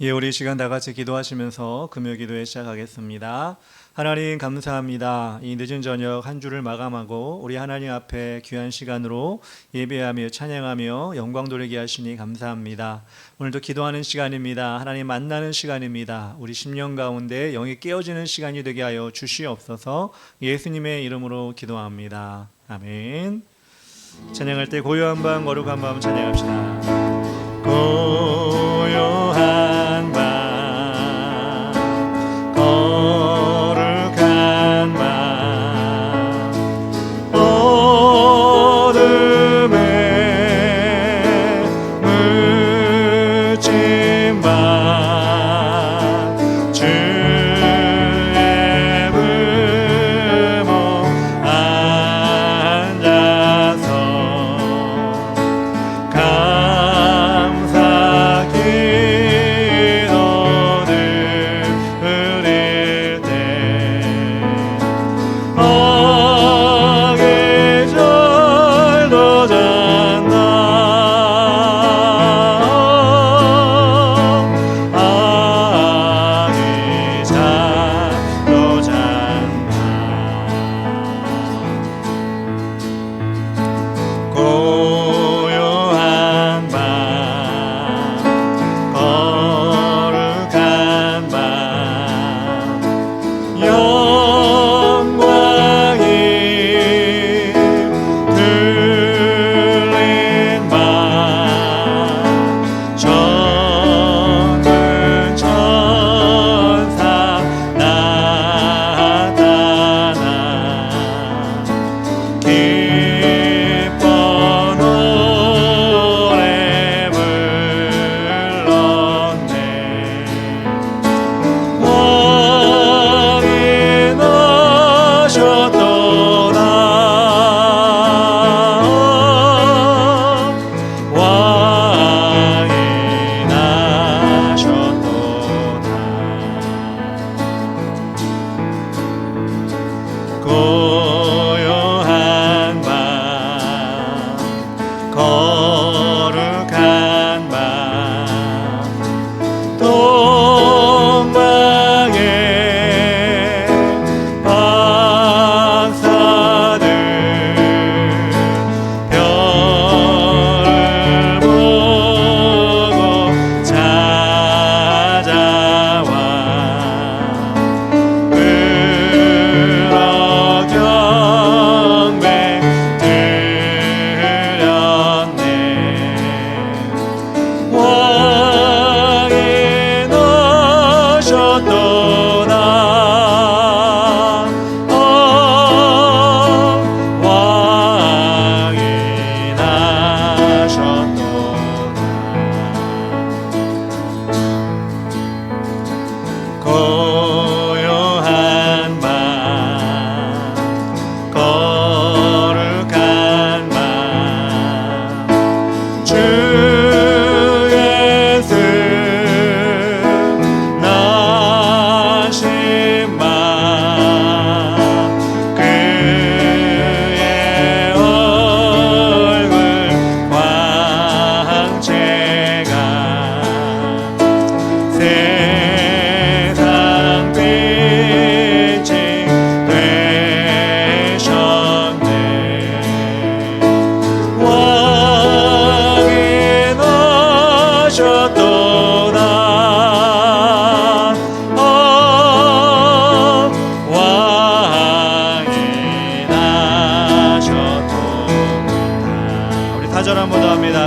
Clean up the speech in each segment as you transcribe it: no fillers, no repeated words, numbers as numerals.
예, 우리 이 시간 다 같이 기도하시면서 금요 기도회 시작하겠습니다. 하나님 감사합니다. 이 늦은 저녁 한 주를 마감하고 우리 하나님 앞에 귀한 시간으로 예배하며 찬양하며 영광 돌리게 하시니 감사합니다. 오늘도 기도하는 시간입니다. 하나님 만나는 시간입니다. 우리 심령 가운데 영이 깨어지는 시간이 되게 하여 주시옵소서. 예수님의 이름으로 기도합니다. 아멘. 찬양할 때 고요한 밤 거룩한 밤 찬양합시다. 고요한 밤 거룩한 밤 어둠에 묻힌 밤 주의 부모 앉아서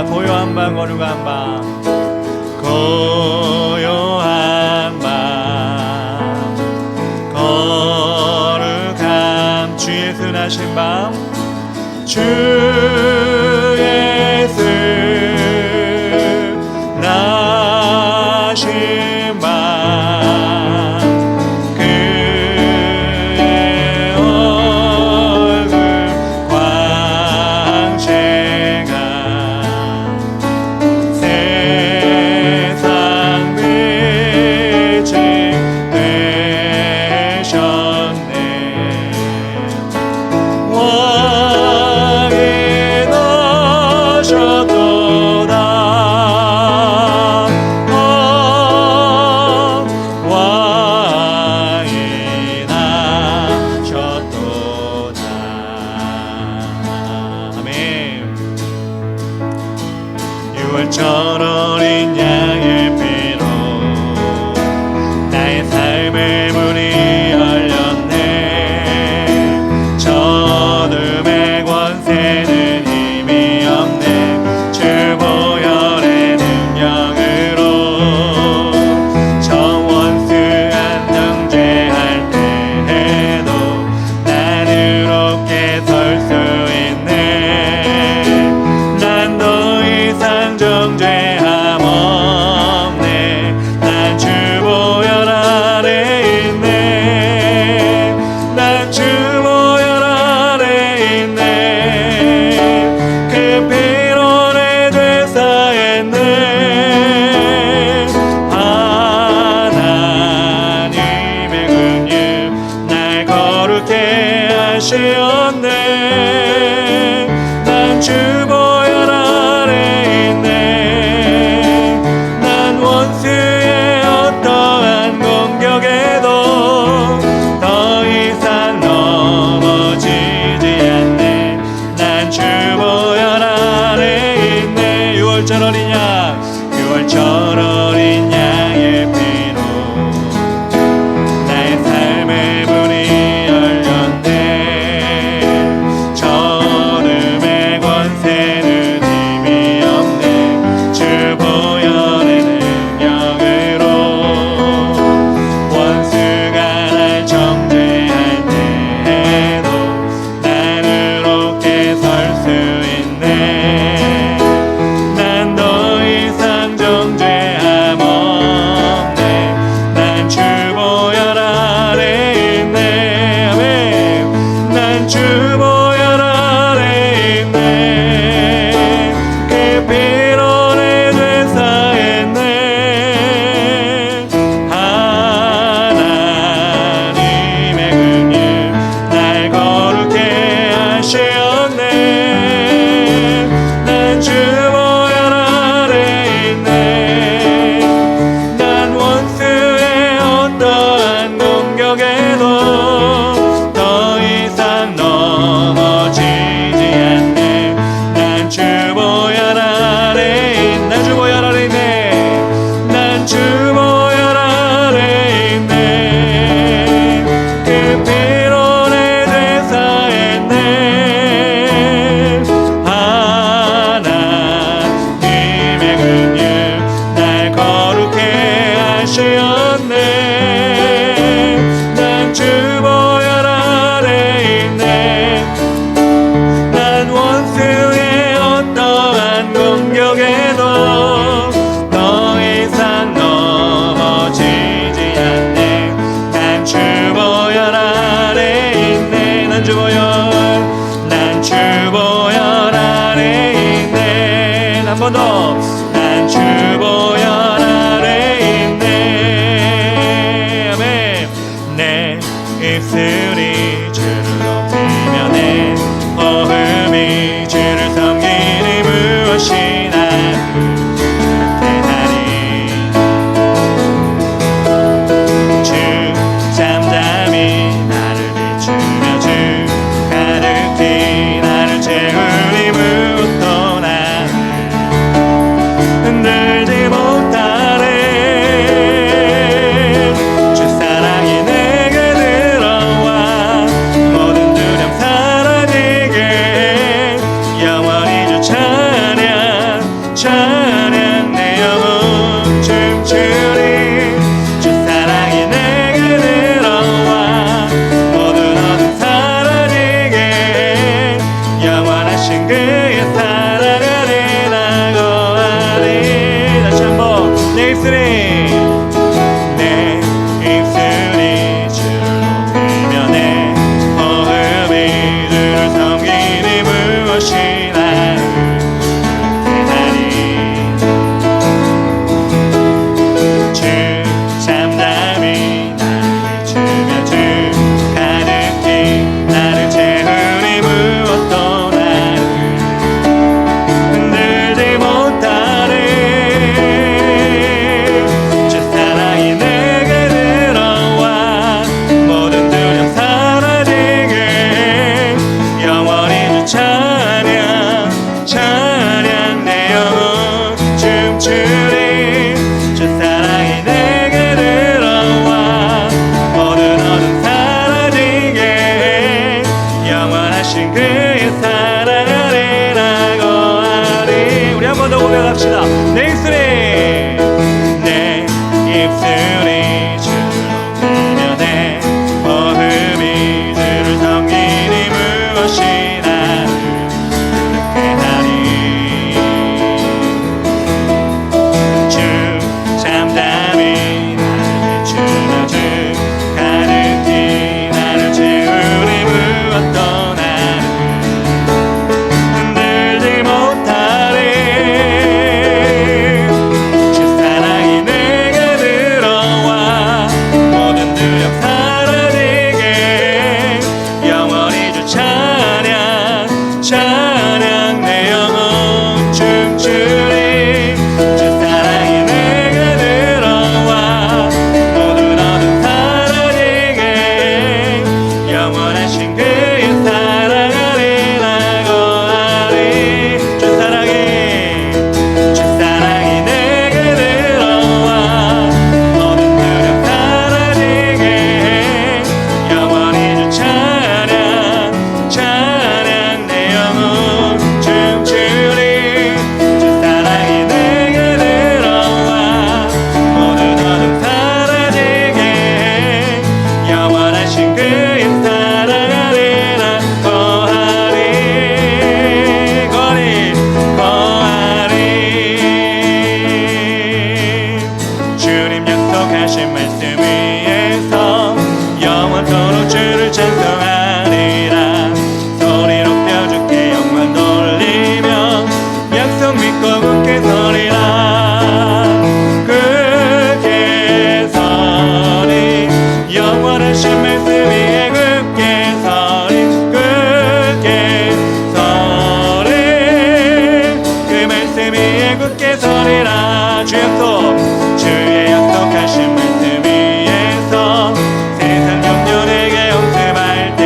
고요한 밤 거룩한 밤 고요한 밤 거룩한 주 예수 나신 밤 주 예수 나신 밤 그의 얼굴 광채가 세상 빛이 되셨네. 왕이 나셨도다. 주시었네. 난 주 보혈 아래 있네. 난 원수의 어떠한 공격에도 더 이상 넘어지지 않네. 난 주 보혈 아래 있네. 난 주 보혈, 난 주 보혈 아래 있네. 한 번 더. 난 주 보혈 아래 있네. 아멘. 내 입술이 주를 높이며 내 호흡이 주를 섬기니 무엇이나 대하리. 주 잠잠히 나를 비추며 주 가득히 나를 채우니 무엇도 나를 흔들지 못하네. 주 사랑이 내게 들어와 모든 두려움 사라지게 영원히 주 찬양 찬양 내 영혼 춤추리. 주 사랑이 내게 들어와 모든 어둠 사라지게 영원하신 그의 사랑을 나고하리. 다시 한번 내 입술이 주를 높이며 내 호흡이 주를 섬기니 무엇이 나를 대하리. 주 잠잠히 나를 비추며 주 가득히 나를 채우니 무엇도 나를 흔들지 못하네. 주 사랑이 내게 들어와 모든 두려움 사라지게 영원히 주 찬양 찬양 내 영혼 춤추리. 주 사랑이 내게 들어와 모든 어둠 사라지게 영원하신 그의 사랑을 나고하리. 우리 한 번 더 고백합시다. 내 입술이 주를 높이며 내 호흡이 주를 섬기니 무엇이 나를 대하리. 주 잠잠히 나를 비추며 주 가득히 나를 채우니 무엇도 나를 흔들지 못하리. 주 사랑이 내게 들어와 모든 두려움 사라지게 영원히 주 찬양 찬양 내 영혼 춤추리. 주 사랑이 내게 들어와 모든 어둠 사라지게 영원하신 그의 사랑을 나고하리. 주 사랑이 내게 들어와 모든 두려움 사라지게 영원히 주 찬양 찬양 내 영혼 춤추리. 주 사랑이 내게 들어와 모든 어둠 사라지게 영원하신 그의 사랑을 나고하리. 거하리. 주님 약속하신 말씀 위에서 영원토록 주를 찬송하리라. 소리 높여 주께 영광 돌리며 약속 믿고 굳게 서리라. 굳게 서리. 영원하신 말씀 위에 굳게 서리. 굳게 서리. 그 말씀 위에 굳게 서리라. 주의 약속하신 말씀 위에서 세상 염려 내게 용서할 때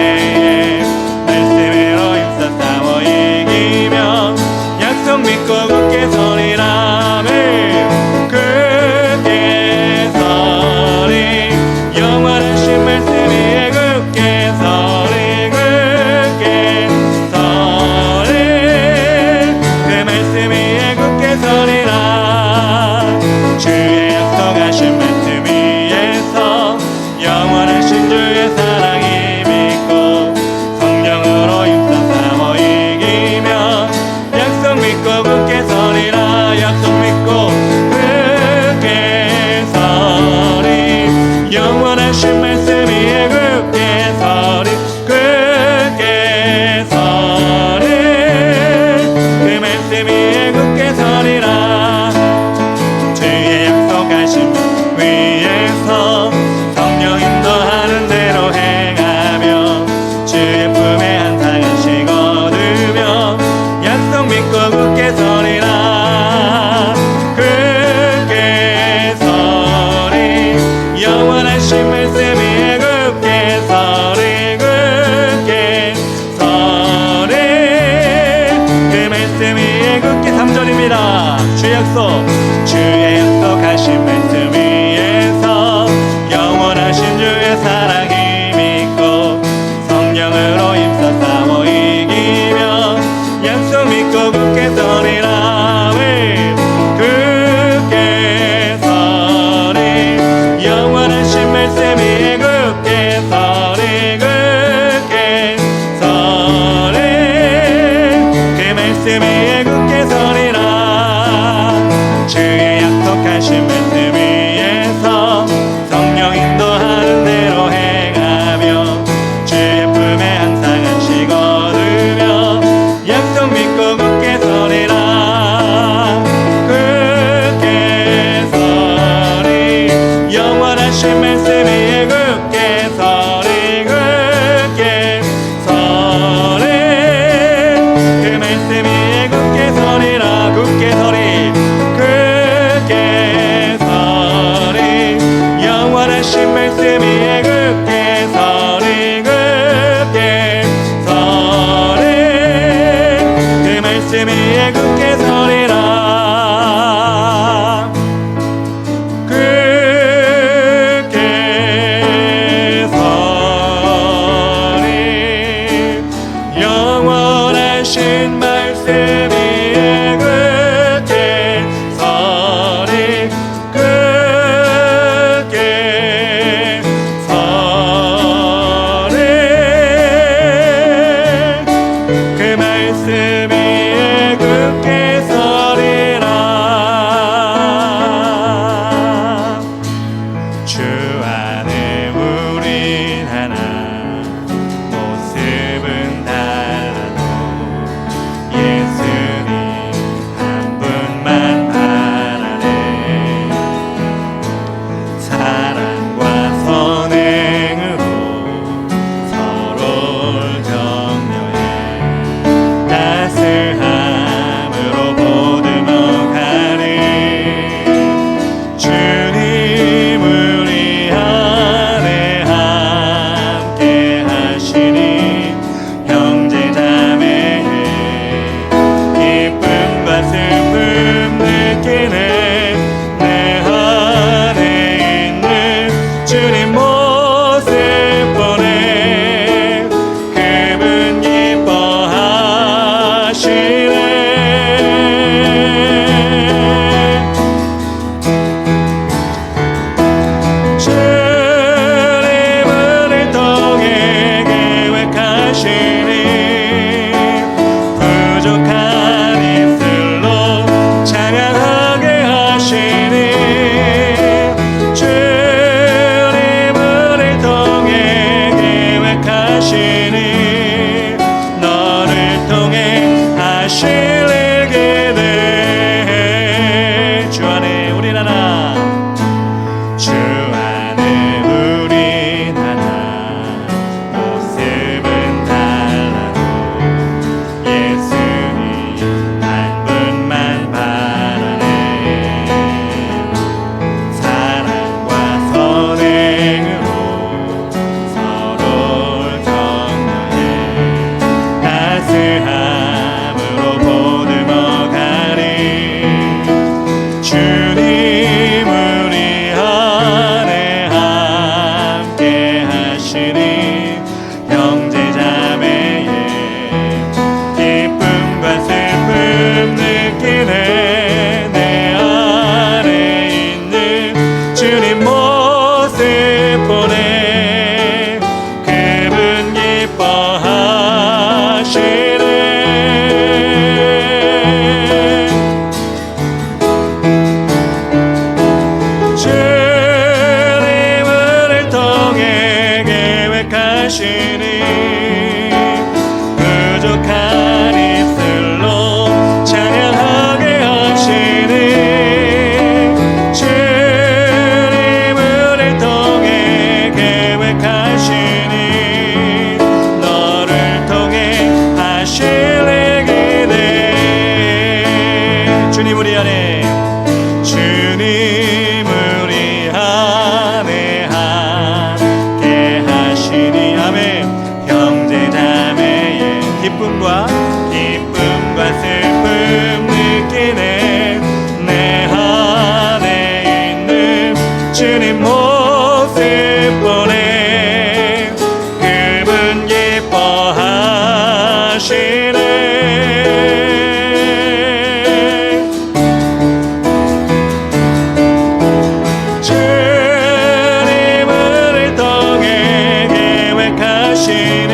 영원하신 말씀이 굳게 서리 굳게 서리 그 말씀이 굳게 서리라 굳게 서리 굳게 서리 영원하신 말씀이 굳게 서리 굳게 서리 그 말씀이 굳게 서리라 영원하신 말씀이 굳게 서리 굳게 서리 그 말씀이 굳게 서리라 주 안에 우린 하나 모습은 달라도 예수님 한 분만 바라네 사랑과 선행으로 서로를 격려해 따스함으로 보듬어 가리 주님 우리 안에 함께 하시니 형제 자매의 기쁨과 슬픔 느끼네 내 안에 있는 주님 모습 보네 그분 기뻐하시네 주님을 통해 계획하시니 부족한 입술로 찬양하게 하시니 주님을 통해 계획하시니 너를 통해 하실 일 기대해 주 안에 우린 하나 주 안에 우린 하나 모습은 달라도 예수님 한 분만 바라네 사랑과 선행으로 서로를 격려해 따스함으로 보듬어 가리 주님 우리 안에 함께 하시니 형제 자매의 기쁨과 슬픔 느끼네 내 안에 있는 주님 모습 보네 그분 기뻐하시네 주님을 통해 계획하시니 부족한 입술로 찬양하게 하시니 주님을 통해 계획하시니 너를 통해 하실 일 기대해 주님 우리 안에 주님 우리 안에 함께 하시니 아멘 형제 자매의 기쁨과 슬픔 느끼네 내 안에 있는 주님 모습 보네 그분 기뻐하시네 주님을 통해 계획하시니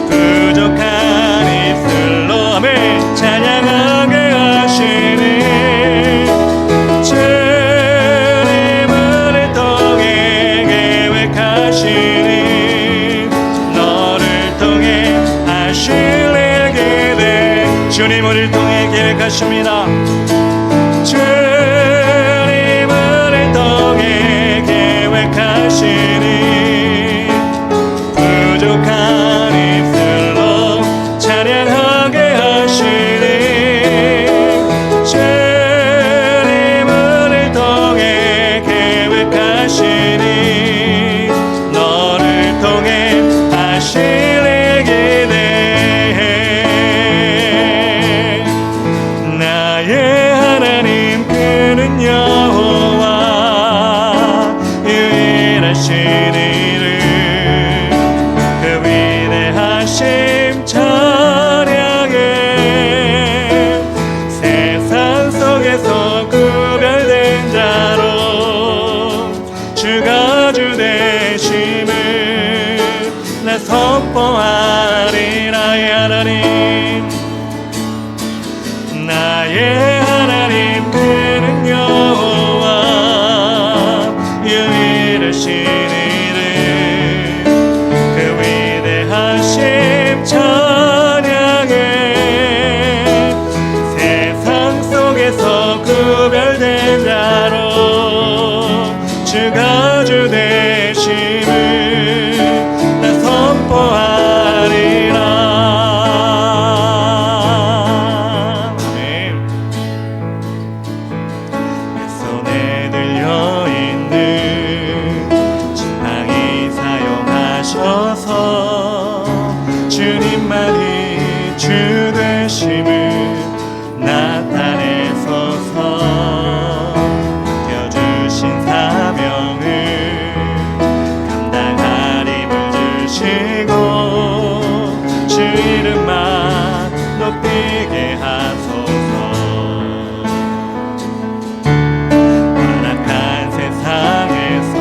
부족한 입술로 아멘 찬양하게 하시니 주님을 통해 계획하시니 너를 통해 하실 일 기대 주님 우리를 통해 계획하십니다 주님을 통해 선포하리라. 하나님, 나의 하나님 그는 여호와 유일하신 이름 그 위대하심 찬양해. 세상 속에서 구별된 자로 주가 주 되심을 나 선포하리라. 주님만이 주 되심을 나타내소서. 맡겨주신 사명을 감당할 힘을 주시고 주 이름만 높이게 하소서. 완악한 세상에서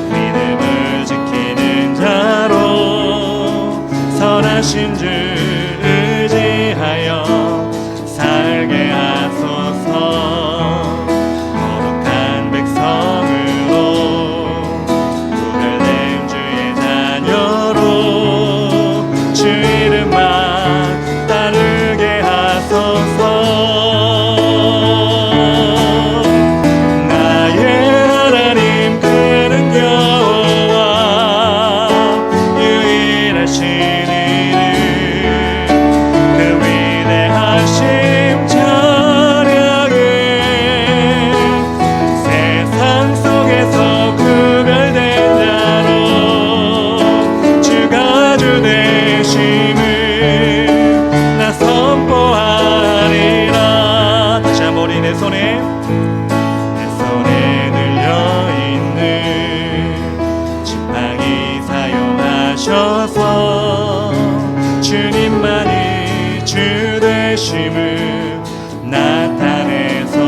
믿음을 지키는 자로 선하신 주 의지하여 살게 하소서. 거룩한 백성으로 구별된 주의 자녀로 주 이름만 따르게 하소서. 나의 하나님 그는 여호와 유일하신 이름 그 위대하심 찬양해. 세상 속에서 구별된 자로 주가 주 되심을 나 선포하리라. 다시 한번 우리 내 손에 들려있는 지팡이 사용하셔서 주님만이 주 되심을 나타내소서.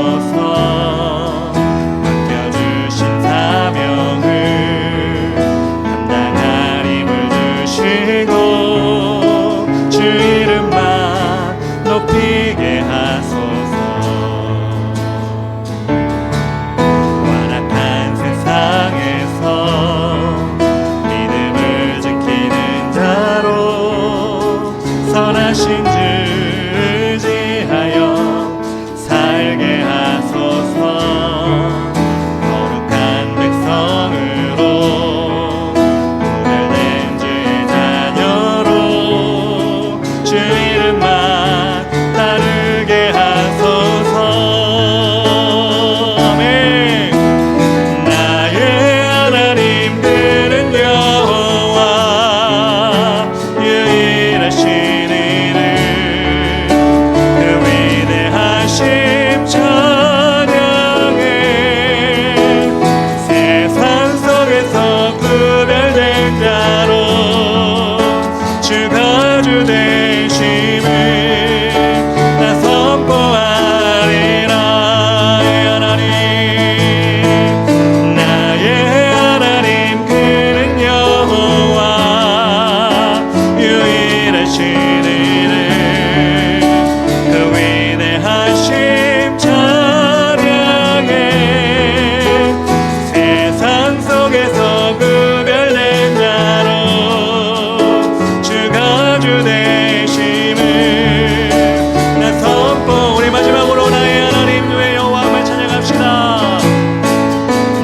맡겨주신 사명을 감당할 힘을 주시고 주 이름만 높이게 하소서. 완악한 세상에서 믿음을 지키는 자로 선하신 주 의지하여 살게 하소서. 거룩한 백성으로 구별된 주의 자녀로 주 이름만 따르게 하소서. 아멘. 나의 하나님 그는 여호와 유일하신 이름 그 위대하심 찬양해. 세상 속에서 구별된 자로 주가 주 되심을 나 선포하리라. 하나님, 나의 하나님 그는 여호와 유일하신 이름 그 위대하심 찬양해. 세상 속에서 구별된 자로 주가 주 되심을 나 선포. 우리 마지막으로 나의 하나님 주의 여호와를 찬양합시다.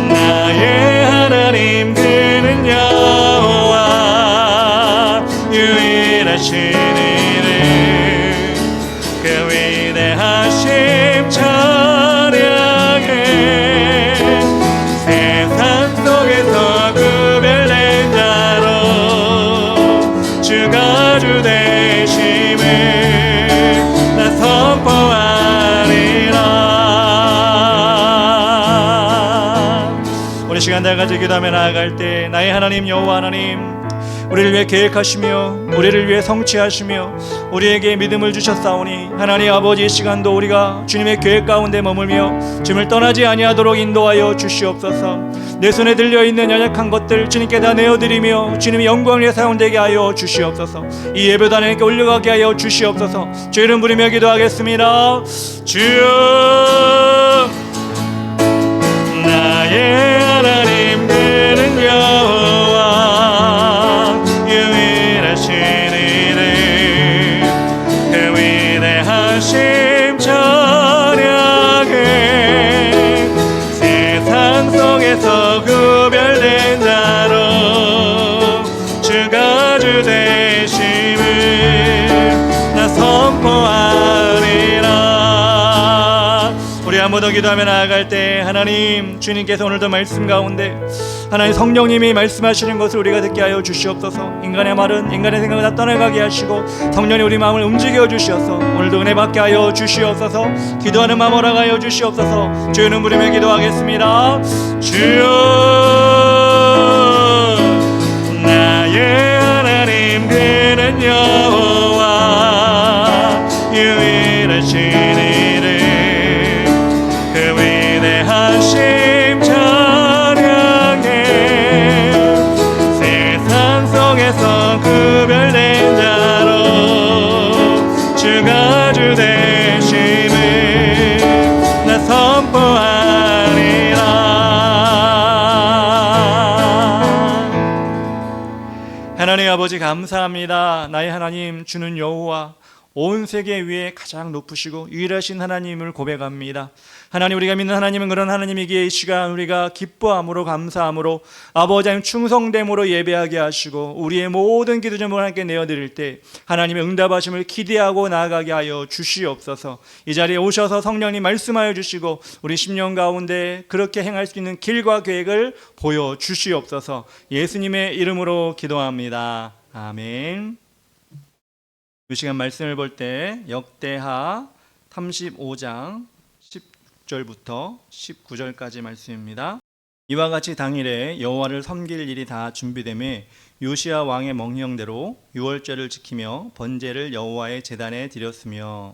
나의 하나님 그는 여호와 유일하신 이름 그 위대하심 찬양해. 세상 속에서 구별된 자로 주가 주 되심을 나 선포하리라. 우리 시간 다 같이 기도하며 나아갈 때 나의 하나님 여호와 하나님, 우리를 위해 계획하시며 우리를 위해 성취하시며 우리에게 믿음을 주셨사오니 하나님 아버지, 이 시간도 우리가 주님의 계획 가운데 머물며 주님을 떠나지 아니하도록 인도하여 주시옵소서. 내 손에 들려있는 연약한 것들 주님께 다 내어드리며 주님의 영광을 위해 사용되게 하여 주시옵소서. 이 예배도 하나님께 올려가게 하여 주시옵소서. 주 이름 부르며 기도하겠습니다. 주여, 나의 하나님 그는 여호와 유일하신 이름 그 위대하심 찬양해. 세상 속에서 구별된 자로 주가 주 되심을 나 선포하리라. 우리 한 번 더 기도하며 나아갈 때 하나님, 주님께서 오늘도 말씀 가운데 하나님 성령님이 말씀하시는 것을 우리가 듣게 하여 주시옵소서. 인간의 말은 인간의 생각을 다 떠나가게 하시고 성령이 우리 마음을 움직여 주시어서 오늘도 은혜 받게 하여 주시옵소서. 기도하는 마음 허락하여 주시옵소서. 주의 이름 부르며 기도하겠습니다. 주여, 나의 하나님 그는 여호와 유일하신 이름 그 위대하심 찬양해. 세상 속에서 구별된 자로 주가 주 되심을 나 선포하리라. 하나님 아버지, 감사합니다. 나의 하나님 주는 여호와, 온 세계 위에 가장 높으시고 유일하신 하나님을 고백합니다. 하나님, 우리가 믿는 하나님은 그런 하나님이기에 이 시간 우리가 기뻐함으로, 감사함으로, 아버지 하나님 충성됨으로 예배하게 하시고 우리의 모든 기도 제목을 하나님께 내어드릴 때 하나님의 응답하심을 기대하고 나아가게 하여 주시옵소서. 이 자리에 오셔서 성령님 말씀하여 주시고 우리 심령 가운데 그렇게 행할 수 있는 길과 계획을 보여주시옵소서. 예수님의 이름으로 기도합니다. 아멘. 이 시간 말씀을 볼 때 역대하 35장 10절부터 19절까지 말씀입니다. 이와 같이 당일에 여호와를 섬길 일이 다 준비되매 요시야 왕의 명령대로 유월절을 지키며 번제를 여호와의 제단에 드렸으며,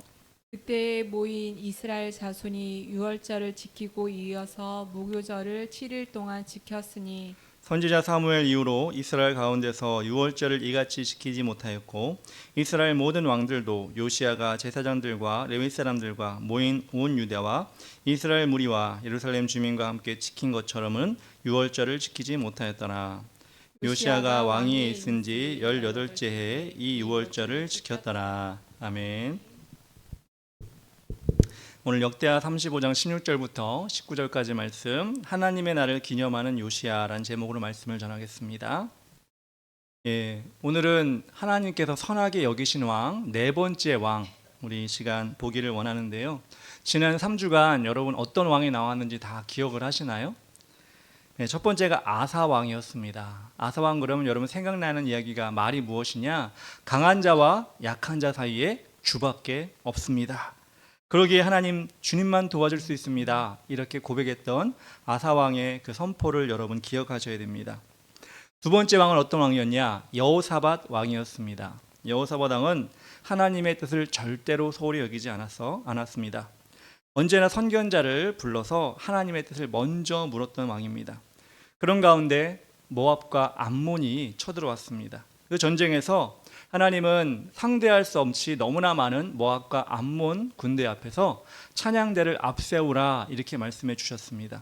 그때 모인 이스라엘 자손이 유월절을 지키고 이어서 무교절을 7일 동안 지켰으니 선지자 사무엘 이후로 이스라엘 가운데서 유월절을 이같이 지키지 못하였고 이스라엘 모든 왕들도 요시야가 제사장들과 레위 사람들과 모인 온 유다와 이스라엘 무리와 예루살렘 주민과 함께 지킨 것처럼은 유월절을 지키지 못하였더라. 요시야가 왕위에 있은 지 18째 해에 이 유월절을 지켰더라. 아멘. 오늘 역대하 35장 16절부터 19절까지 말씀, 하나님의 날을 기념하는 요시야라는 제목으로 말씀을 전하겠습니다. 오늘은 하나님께서 선하게 여기신 왕, 네 번째 왕, 우리 이 시간 보기를 원하는데요. 지난 3주간 여러분 어떤 왕이 나왔는지 다 기억을 하시나요? 첫 번째가 아사 왕이었습니다. 아사 왕 그러면 여러분 생각나는 이야기가 말이 무엇이냐? 강한 자와 약한 자 사이에 주밖에 없습니다. 그러기에 하나님 주님만 도와줄 수 있습니다. 이렇게 고백했던 아사 왕의 그 선포를 여러분 기억하셔야 됩니다. 두 번째 왕은 어떤 왕이었냐? 여호사밧 왕이었습니다. 여호사밧 왕은 하나님의 뜻을 절대로 소홀히 여기지 않았습니다. 언제나 선견자를 불러서 하나님의 뜻을 먼저 물었던 왕입니다. 그런 가운데 모압과 암몬이 쳐들어왔습니다. 그 전쟁에서 하나님은 상대할 수 없이 너무나 많은 모압과 암몬 군대 앞에서 찬양대를 앞세우라 이렇게 말씀해 주셨습니다.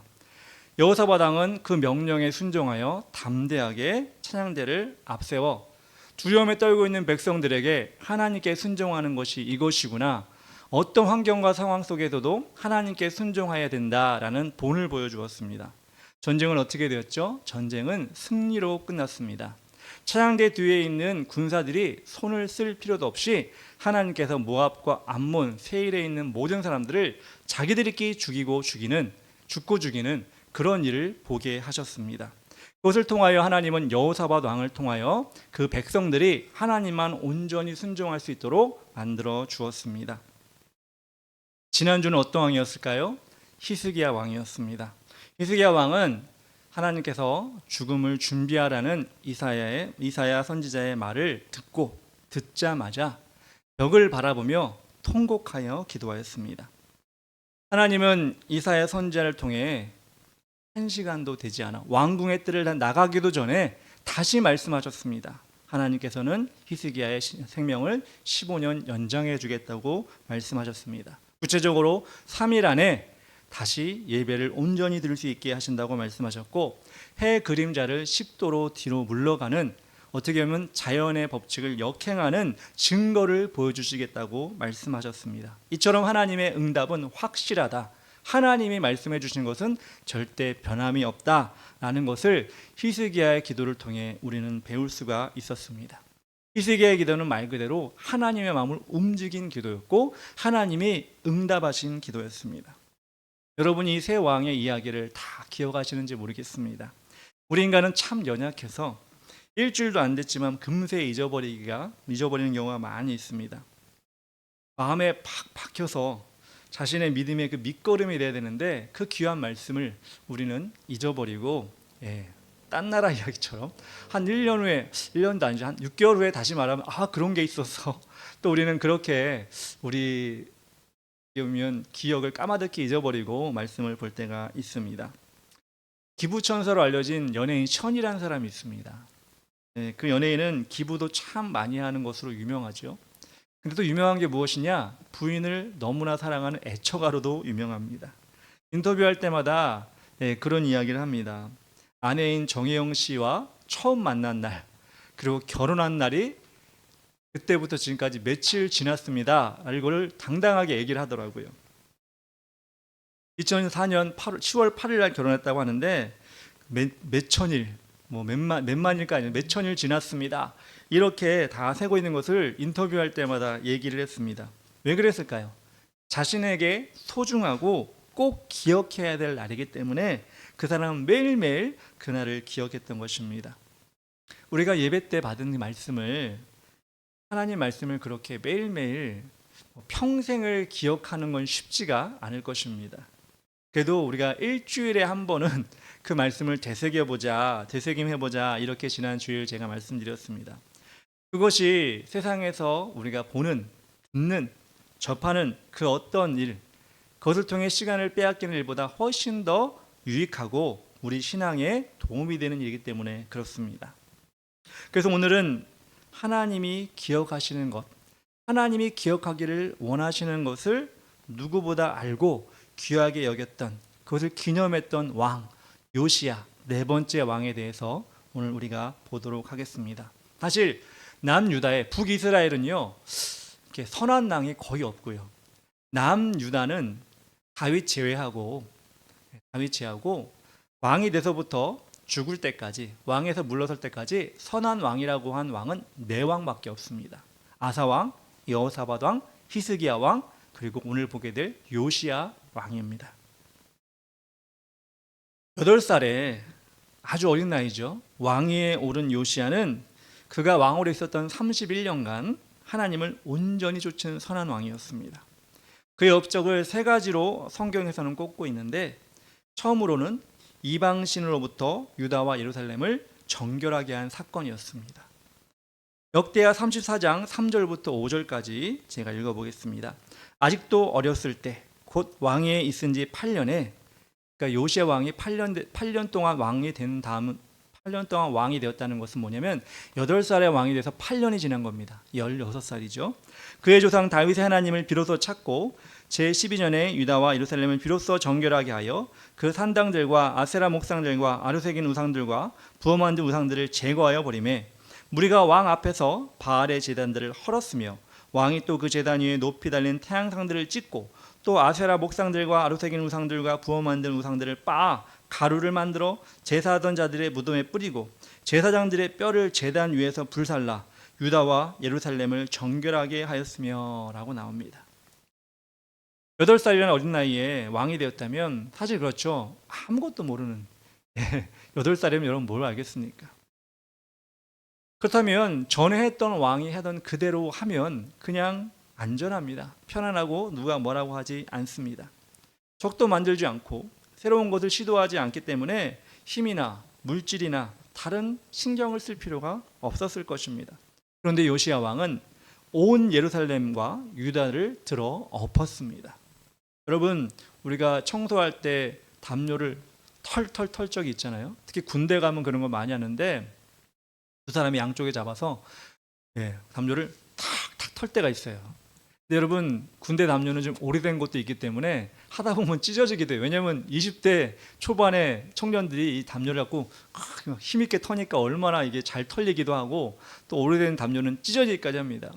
여호사밧 왕은 그 명령에 순종하여 담대하게 찬양대를 앞세워 두려움에 떨고 있는 백성들에게 하나님께 순종하는 것이 이것이구나, 어떤 환경과 상황 속에서도 하나님께 순종해야 된다라는 본을 보여주었습니다. 전쟁은 어떻게 되었죠? 전쟁은 승리로 끝났습니다. 찬양대 뒤에 있는 군사들이 손을 쓸 필요도 없이 하나님께서 모압과 암몬, 세일에 있는 모든 사람들을 자기들끼리 죽고 죽이는 그런 일을 보게 하셨습니다. 그것을 통하여 하나님은 여호사밧 왕을 통하여 그 백성들이 하나님만 온전히 순종할 수 있도록 만들어 주었습니다. 지난주는 어떤 왕이었을까요? 히스기야 왕이었습니다. 히스기야 왕은 하나님께서 죽음을 준비하라는 이사야 선지자의 말을 듣고 듣자마자 벽을 바라보며 통곡하여 기도하였습니다. 하나님은 이사야 선지자를 통해 1시간도 되지 않아 왕궁의 뜰을 나가기도 전에 다시 말씀하셨습니다. 하나님께서는 히스기야의 생명을 15년 연장해 주겠다고 말씀하셨습니다. 구체적으로 3일 안에 다시 예배를 온전히 드릴 수 있게 하신다고 말씀하셨고, 해 그림자를 10도로 뒤로 물러가는, 어떻게 보면 자연의 법칙을 역행하는 증거를 보여주시겠다고 말씀하셨습니다. 이처럼 하나님의 응답은 확실하다, 하나님이 말씀해 주신 것은 절대 변함이 없다라는 것을 히스기야의 기도를 통해 우리는 배울 수가 있었습니다. 히스기야의 기도는 말 그대로 하나님의 마음을 움직인 기도였고 하나님이 응답하신 기도였습니다. 여러분이 이 세 왕의 이야기를 다 기억하시는지 모르겠습니다. 우리 인간은 참 연약해서 일주일도 안 됐지만 금세 잊어버리는 경우가 많이 있습니다. 마음에 팍 박혀서 자신의 믿음의 그 밑거름이 돼야 되는데 그 귀한 말씀을 우리는 잊어버리고, 딴 나라 이야기처럼 한 1년 후에, 1년도 아니죠, 한 6개월 후에 다시 말하면 그런 게 있었어. 또 우리는 그렇게 우리 보면 기억을 까마득히 잊어버리고 말씀을 볼 때가 있습니다. 기부천사로 알려진 연예인 션이라는 사람이 있습니다. 그 연예인은 기부도 참 많이 하는 것으로 유명하죠. 근데 또 유명한 게 무엇이냐? 부인을 너무나 사랑하는 애처가로도 유명합니다. 인터뷰할 때마다 그런 이야기를 합니다. 아내인 정혜영 씨와 처음 만난 날, 그리고 결혼한 날이 그때부터 지금까지 며칠 지났습니다. 이걸 당당하게 얘기를 하더라고요. 2004년 10월 8일 날 결혼했다고 하는데 몇천일, 몇만일까 아니라 몇천일 지났습니다. 이렇게 다 세고 있는 것을 인터뷰할 때마다 얘기를 했습니다. 왜 그랬을까요? 자신에게 소중하고 꼭 기억해야 될 날이기 때문에 그 사람은 매일매일 그날을 기억했던 것입니다. 우리가 예배 때 받은 말씀을, 하나님 말씀을 그렇게 매일매일 평생을 기억하는 건 쉽지가 않을 것입니다. 그래도 우리가 일주일에 한 번은 그 말씀을 되새김해보자 이렇게 지난 주일 제가 말씀드렸습니다. 그것이 세상에서 우리가 보는, 듣는, 접하는 그 어떤 일, 그것을 통해 시간을 빼앗기는 일보다 훨씬 더 유익하고 우리 신앙에 도움이 되는 일이기 때문에 그렇습니다. 그래서 오늘은 하나님이 기억하시는 것, 하나님이 기억하기를 원하시는 것을 누구보다 알고 귀하게 여겼던, 그것을 기념했던 왕 요시야, 네 번째 왕에 대해서 오늘 우리가 보도록 하겠습니다. 사실 남유다의, 북이스라엘은요 이렇게 선한 왕이 거의 없고요, 남유다는 다윗 제외하고 왕이 돼서부터 죽을 때까지, 왕에서 물러설 때까지 선한 왕이라고 한 왕은 4왕밖에 없습니다. 아사왕, 여호사밧 왕, 히스기야 왕, 그리고 오늘 보게 될 요시야 왕입니다. 8살에 아주 어린 나이죠. 왕위에 오른 요시야는 그가 왕으로 있었던 31년간 하나님을 온전히 쫓은 선한 왕이었습니다. 그의 업적을 3가지로 성경에서는 꼽고 있는데, 처음으로는 이방신으로부터 유다와 예루살렘을 정결하게 한 사건이었습니다. 역대하 34장 3절부터 5절까지 제가 읽어보겠습니다. 아직도 어렸을 때, 곧 왕위에 있은 지 8년에, 그러니까 요시야 왕이 8년 동안 왕이 된 다음, 8년 동안 왕이 되었다는 것은 뭐냐면 8살에 왕이 돼서 8년이 지난 겁니다. 16살이죠. 그의 조상 다윗의 하나님을 비로소 찾고 제12년에 유다와 예루살렘을 비로소 정결하게 하여 그 산당들과 아세라 목상들과 아르새긴 우상들과 부어 만든 우상들을 제거하여 버리매, 무리가 왕 앞에서 바알의 제단들을 헐었으며 왕이 또 그 제단 위에 높이 달린 태양상들을 찍고 또 아세라 목상들과 아르새긴 우상들과 부어 만든 우상들을 빻아 가루를 만들어 제사하던 자들의 무덤에 뿌리고 제사장들의 뼈를 제단 위에서 불살라 유다와 예루살렘을 정결하게 하였으며 라고 나옵니다. 8살이라는 어린 나이에 왕이 되었다면 사실 그렇죠, 아무것도 모르는 8살이면 여러분 뭘 알겠습니까? 그렇다면 전에 했던 왕이 하던 그대로 하면 그냥 안전합니다. 편안하고 누가 뭐라고 하지 않습니다. 적도 만들지 않고 새로운 것을 시도하지 않기 때문에 힘이나 물질이나 다른 신경을 쓸 필요가 없었을 것입니다. 그런데 요시야 왕은 온 예루살렘과 유다를 들어 엎었습니다. 여러분, 우리가 청소할 때 담요를 털 적이 있잖아요. 특히 군대 가면 그런 거 많이 하는데 두 사람이 양쪽에 잡아서 담요를 탁탁 털 때가 있어요. 근데 여러분, 군대 담요는 좀 오래된 것도 있기 때문에 하다 보면 찢어지기도 해요. 왜냐하면 20대 초반에 청년들이 이 담요를 갖고 힘있게 터니까 얼마나 이게 잘 털리기도 하고 또 오래된 담요는 찢어지기까지 합니다.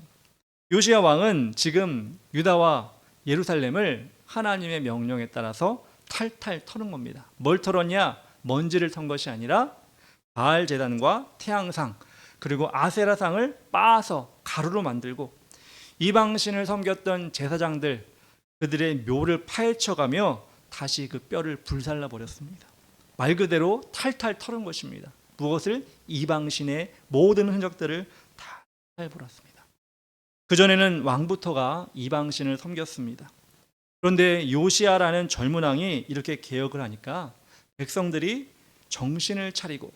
요시야 왕은 지금 유다와 예루살렘을 하나님의 명령에 따라서 탈탈 털은 겁니다. 뭘 털었냐? 먼지를 턴 것이 아니라 바알 제단과 태양상 그리고 아세라상을 빻아서 가루로 만들고 이방신을 섬겼던 제사장들 그들의 묘를 파헤쳐가며 다시 그 뼈를 불살라 버렸습니다. 말 그대로 탈탈 털은 것입니다. 무엇을? 이방신의 모든 흔적들을 다 탈버렸습니다. 그전에는 왕부터가 이방신을 섬겼습니다. 그런데 요시야라는 젊은 왕이 이렇게 개혁을 하니까 백성들이 정신을 차리고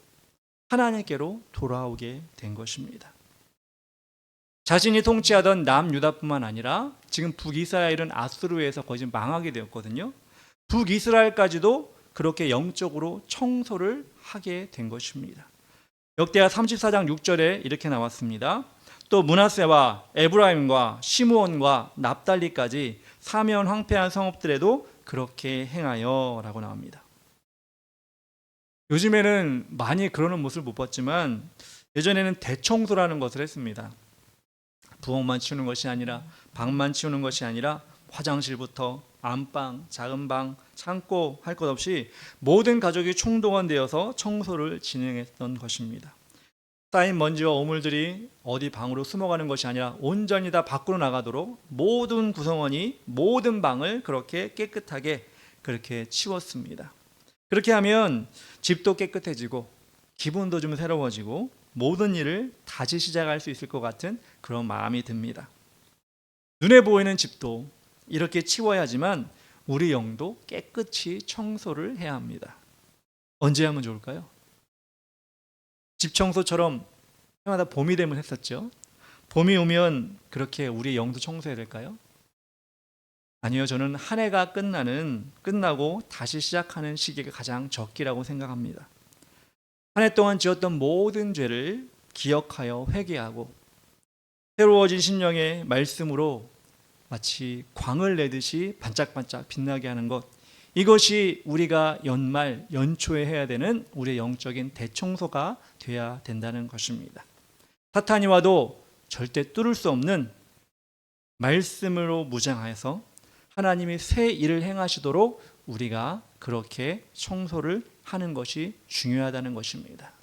하나님께로 돌아오게 된 것입니다. 자신이 통치하던 남유다뿐만 아니라 지금 북이스라엘은 아수르에서 거의 망하게 되었거든요. 북이스라엘까지도 그렇게 영적으로 청소를 하게 된 것입니다. 역대하 34장 6절에 이렇게 나왔습니다. 또 므낫세와 에브라임과 시므온과 납달리까지 사면 황폐한 성읍들에도 그렇게 행하여 라고 나옵니다. 요즘에는 많이 그러는 모습을 못 봤지만 예전에는 대청소라는 것을 했습니다. 부엌만 치우는 것이 아니라 방만 치우는 것이 아니라 화장실부터 안방, 작은 방, 창고 할 것 없이 모든 가족이 총동원되어서 청소를 진행했던 것입니다. 쌓인 먼지와 오물들이 어디 방으로 숨어가는 것이 아니라 온전히 다 밖으로 나가도록 모든 구성원이 모든 방을 그렇게 깨끗하게 그렇게 치웠습니다. 그렇게 하면 집도 깨끗해지고 기분도 좀 새로워지고 모든 일을 다시 시작할 수 있을 것 같은 그런 마음이 듭니다. 눈에 보이는 집도 이렇게 치워야지만 우리 영도 깨끗이 청소를 해야 합니다. 언제 하면 좋을까요? 집 청소처럼 해마다 봄이 되면 했었죠. 봄이 오면 그렇게 우리 영도 청소해야 될까요? 아니요, 저는 한 해가 끝나고 다시 시작하는 시기가 가장 적기라고 생각합니다. 한 해 동안 지었던 모든 죄를 기억하여 회개하고 새로워진 심령의 말씀으로 마치 광을 내듯이 반짝반짝 빛나게 하는 것, 이것이 우리가 연초에 해야 되는 우리의 영적인 대청소가 되어야 된다는 것입니다. 사탄이 와도 절대 뚫을 수 없는 말씀으로 무장하여서 하나님이 새 일을 행하시도록 우리가 그렇게 청소를 하는 것이 중요하다는 것입니다.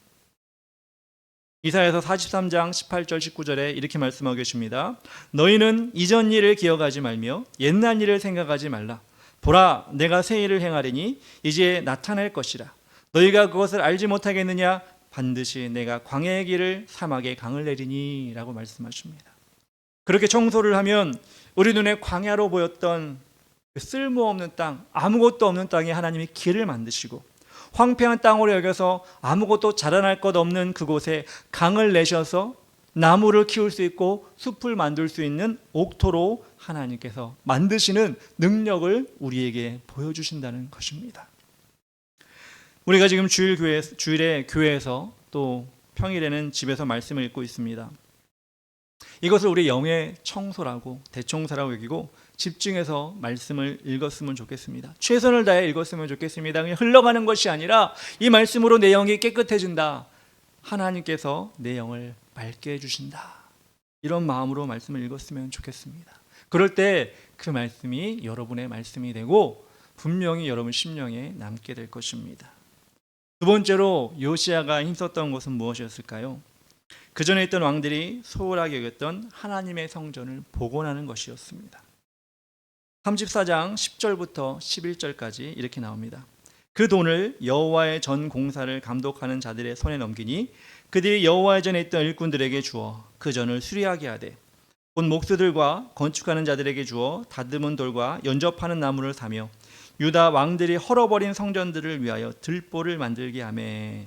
이사야서 43장 18절 19절에 이렇게 말씀하고 계십니다. 너희는 이전 일을 기억하지 말며 옛날 일을 생각하지 말라. 보라, 내가 새 일을 행하리니 이제 나타날 것이라. 너희가 그것을 알지 못하겠느냐? 반드시 내가 광야의 길을 사막에 강을 내리니 라고 말씀하십니다. 그렇게 청소를 하면 우리 눈에 광야로 보였던 쓸모없는 땅, 아무것도 없는 땅에 하나님이 길을 만드시고 황폐한 땅으로 여겨서 아무것도 자라날 것 없는 그곳에 강을 내셔서 나무를 키울 수 있고 숲을 만들 수 있는 옥토로 하나님께서 만드시는 능력을 우리에게 보여주신다는 것입니다. 우리가 지금 주일에 교회에서 또 평일에는 집에서 말씀을 읽고 있습니다. 이것을 우리 영의 청소라고 대청소라고 여기고 집중해서 말씀을 읽었으면 좋겠습니다. 최선을 다해 읽었으면 좋겠습니다. 그냥 흘러가는 것이 아니라 이 말씀으로 내 영이 깨끗해진다. 하나님께서 내 영을 맑게 해주신다. 이런 마음으로 말씀을 읽었으면 좋겠습니다. 그럴 때 그 말씀이 여러분의 말씀이 되고 분명히 여러분 심령에 남게 될 것입니다. 두 번째로 요시야가 힘썼던 것은 무엇이었을까요? 그 전에 있던 왕들이 소홀하게 여겼던 하나님의 성전을 복원하는 것이었습니다. 34장 10절부터 11절까지 이렇게 나옵니다. 그 돈을 여호와의 전 공사를 감독하는 자들의 손에 넘기니 그들이 여호와의 전에 있던 일꾼들에게 주어 그 전을 수리하게 하되 곧 목수들과 건축하는 자들에게 주어 다듬은 돌과 연접하는 나무를 사며 유다 왕들이 헐어버린 성전들을 위하여 들보를 만들게 하매.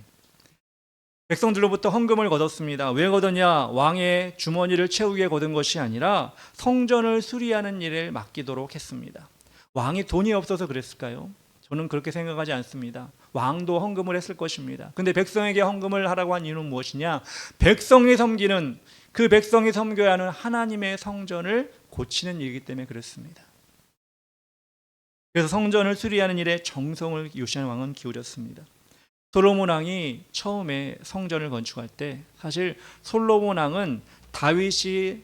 백성들로부터 헌금을 거뒀습니다. 왜 거뒀냐? 왕의 주머니를 채우기 위해 거둔 것이 아니라 성전을 수리하는 일을 맡기도록 했습니다. 왕이 돈이 없어서 그랬을까요? 저는 그렇게 생각하지 않습니다. 왕도 헌금을 했을 것입니다. 근데 백성에게 헌금을 하라고 한 이유는 무엇이냐? 백성이 섬기는, 그 백성이 섬겨야 하는 하나님의 성전을 고치는 일이기 때문에 그렇습니다. 그래서 성전을 수리하는 일에 정성을 요시야 왕은 기울였습니다. 솔로몬 왕이 처음에 성전을 건축할 때 사실 솔로몬 왕은 다윗이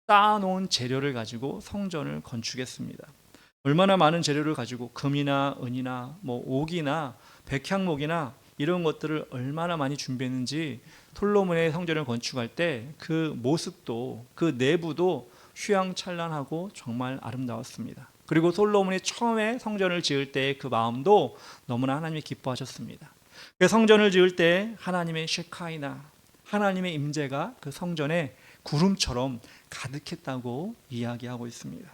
쌓아놓은 재료를 가지고 성전을 건축했습니다. 얼마나 많은 재료를 가지고 금이나 은이나 옥이나 백향목이나 이런 것들을 얼마나 많이 준비했는지 솔로몬의 성전을 건축할 때 그 모습도, 그 내부도 휘황찬란하고 정말 아름다웠습니다. 그리고 솔로몬이 처음에 성전을 지을 때의 그 마음도 너무나 하나님이 기뻐하셨습니다. 그 성전을 지을 때 하나님의 셰카이나, 하나님의 임재가 그 성전에 구름처럼 가득했다고 이야기하고 있습니다.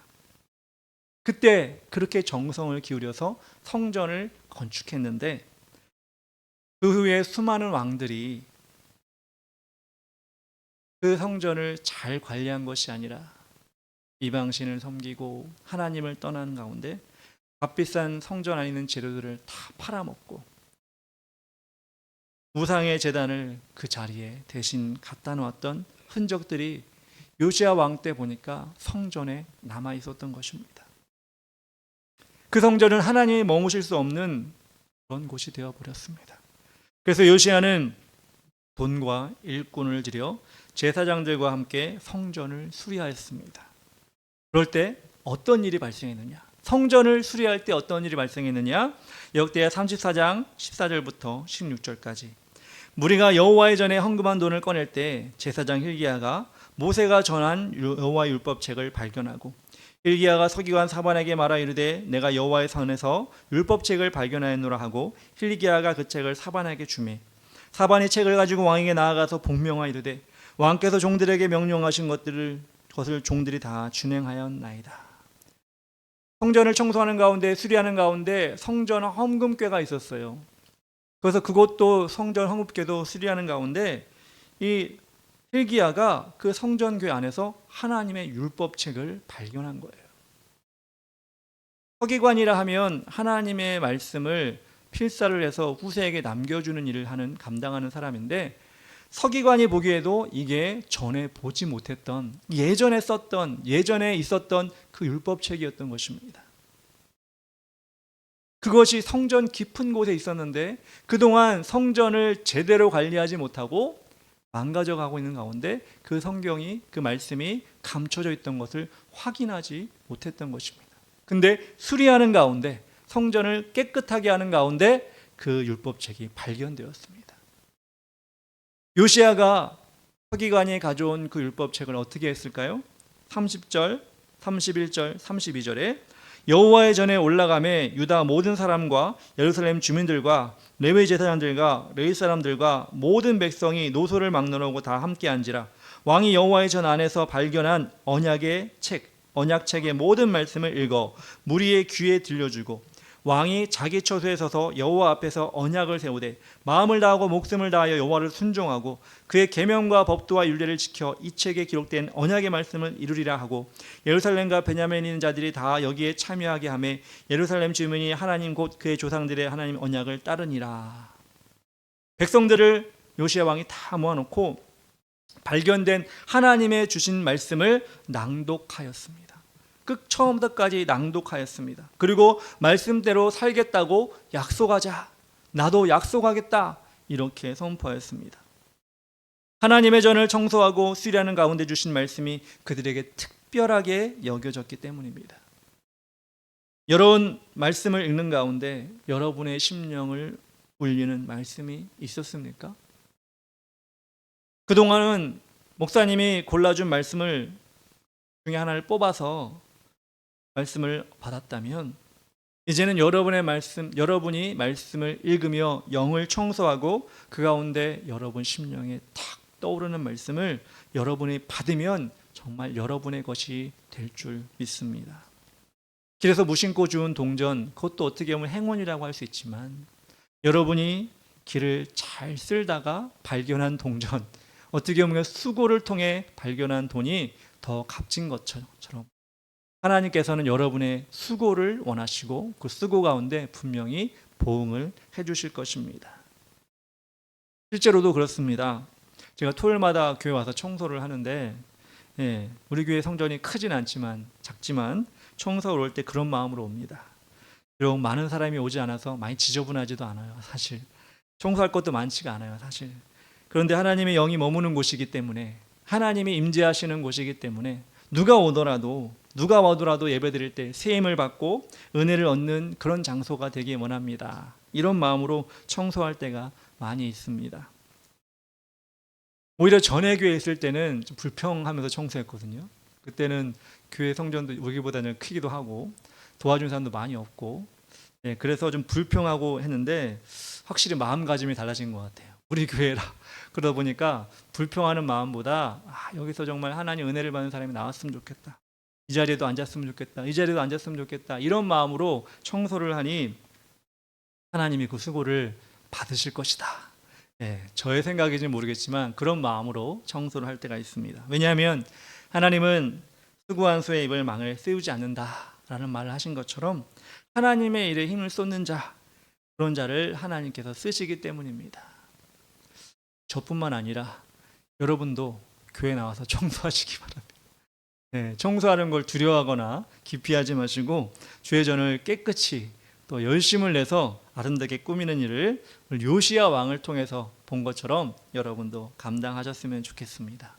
그때 그렇게 정성을 기울여서 성전을 건축했는데 그 후에 수많은 왕들이 그 성전을 잘 관리한 것이 아니라 이방신을 섬기고 하나님을 떠난 가운데 값비싼 성전 안에 있는 재료들을 다 팔아먹고 우상의 제단을 그 자리에 대신 갖다 놓았던 흔적들이 요시야 왕 때 보니까 성전에 남아 있었던 것입니다. 그 성전은 하나님이 머무실 수 없는 그런 곳이 되어버렸습니다. 그래서 요시야는 돈과 일꾼을 들여 제사장들과 함께 성전을 수리하였습니다. 그럴 때 어떤 일이 발생했느냐? 성전을 수리할 때 어떤 일이 발생했느냐? 역대하 34장 14절부터 16절까지. 무리가 여호와의 전에 헌금한 돈을 꺼낼 때 제사장 hil기야가 모세가 전한 여호와 율법책을 발견하고 hil기야가 서기관 사반에게 말하 이르되 내가 여호와의 선에서 율법책을 발견하였노라 하고 hil기야가 그 책을 사반에게 주매 사반이 책을 가지고 왕에게 나아가서 복명하 이르되 왕께서 종들에게 명령하신 것을 종들이 다 준행하였나이다. 성전을 청소하는 가운데, 수리하는 가운데 성전 헌금궤가 있었어요. 그래서 그것도 성전 헌금궤도 수리하는 가운데 이 hil기야가 그 성전궤 안에서 하나님의 율법책을 발견한 거예요. 서기관이라 하면 하나님의 말씀을 필사를 해서 후세에게 남겨주는 일을 감당하는 사람인데 서기관이 보기에도 이게 전에 보지 못했던, 예전에 있었던 그 율법책이었던 것입니다. 그것이 성전 깊은 곳에 있었는데 그동안 성전을 제대로 관리하지 못하고 망가져 가고 있는 가운데 그 성경이, 그 말씀이 감춰져 있던 것을 확인하지 못했던 것입니다. 근데 수리하는 가운데, 성전을 깨끗하게 하는 가운데 그 율법책이 발견되었습니다. 요시야가 서기관이 가져온 그 율법책을 어떻게 했을까요? 30절, 31절, 32절에 여호와의 전에 올라가매 유다 모든 사람과 예루살렘 주민들과 레위 제사장들과 레위 사람들과 모든 백성이 노소를 막론하고 다 함께 앉으라. 왕이 여호와의 전 안에서 발견한 언약책의 모든 말씀을 읽어 무리의 귀에 들려주고 왕이 자기 처소에 서서 여호와 앞에서 언약을 세우되 마음을 다하고 목숨을 다하여 여호와를 순종하고 그의 계명과 법도와 율례를 지켜 이 책에 기록된 언약의 말씀을 이루리라 하고 예루살렘과 베냐민에 있는 자들이 다 여기에 참여하게 하매 예루살렘 주민이 하나님 곧 그의 조상들의 하나님 언약을 따르니라. 백성들을 요시야 왕이 다 모아놓고 발견된 하나님의 주신 말씀을 낭독하였습니다. 끝 처음부터까지 낭독하였습니다. 그리고 말씀대로 살겠다고 약속하자. 나도 약속하겠다. 이렇게 선포하였습니다. 하나님의 전을 청소하고 수리하는 가운데 주신 말씀이 그들에게 특별하게 여겨졌기 때문입니다. 여러분 말씀을 읽는 가운데 여러분의 심령을 울리는 말씀이 있었습니까? 그동안은 목사님이 골라준 말씀을 중에 하나를 뽑아서 말씀을 받았다면 이제는 여러분이 말씀을 읽으며 영을 청소하고 그 가운데 여러분 심령에 탁 떠오르는 말씀을 여러분이 받으면 정말 여러분의 것이 될 줄 믿습니다. 길에서 무심코 주운 동전, 그것도 어떻게 보면 행운이라고 할 수 있지만 여러분이 길을 잘 쓸다가 발견한 동전, 어떻게 보면 수고를 통해 발견한 돈이 더 값진 것처럼 하나님께서는 여러분의 수고를 원하시고 그 수고 가운데 분명히 보응을 해주실 것입니다. 실제로도 그렇습니다. 제가 토요일마다 교회 와서 청소를 하는데 우리 교회 성전이 크진 않지만 작지만 청소를 올 때 그런 마음으로 옵니다. 비록 많은 사람이 오지 않아서 많이 지저분하지도 않아요. 사실 청소할 것도 많지가 않아요. 사실 그런데 하나님의 영이 머무는 곳이기 때문에 하나님이 임재하시는 곳이기 때문에 누가 와더라도 예배드릴 때 새 힘을 받고 은혜를 얻는 그런 장소가 되기 원합니다. 이런 마음으로 청소할 때가 많이 있습니다. 오히려 전에 교회에 있을 때는 좀 불평하면서 청소했거든요. 그때는 교회 성전도 우리보다는 크기도 하고 도와준 사람도 많이 없고 그래서 좀 불평하고 했는데 확실히 마음가짐이 달라진 것 같아요. 우리 교회라 그러다 보니까 불평하는 마음보다 여기서 정말 하나님 은혜를 받는 사람이 나왔으면 좋겠다. 이 자리에도 앉았으면 좋겠다. 이 자리에도 앉았으면 좋겠다. 이런 마음으로 청소를 하니 하나님이 그 수고를 받으실 것이다. 저의 생각인지 모르겠지만 그런 마음으로 청소를 할 때가 있습니다. 왜냐하면 하나님은 수고한 소의 입을 망을 씌우지 않는다라는 말을 하신 것처럼 하나님의 일에 힘을 쏟는 자, 그런 자를 하나님께서 쓰시기 때문입니다. 저뿐만 아니라 여러분도 교회 나와서 청소하시기 바랍니다. 청소하는 걸 두려워하거나 기피하지 마시고 주의 전을 깨끗이 또 열심을 내서 아름답게 꾸미는 일을 요시야 왕을 통해서 본 것처럼 여러분도 감당하셨으면 좋겠습니다.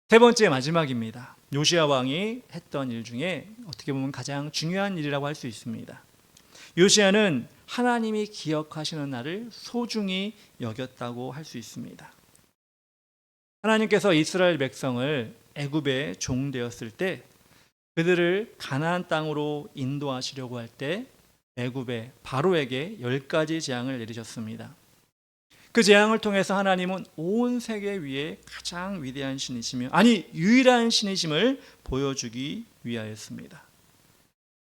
세 번째 마지막입니다. 요시야 왕이 했던 일 중에 어떻게 보면 가장 중요한 일이라고 할 수 있습니다. 요시야는 하나님이 기억하시는 날을 소중히 여겼다고 할 수 있습니다. 하나님께서 이스라엘 백성을 애굽에 종되었을 때 그들을 가나안 땅으로 인도하시려고 할 때 애굽의 바로에게 10가지 재앙을 내리셨습니다. 그 재앙을 통해서 하나님은 온 세계 위에 가장 위대한 신이시며 유일한 신이심을 보여주기 위하였습니다.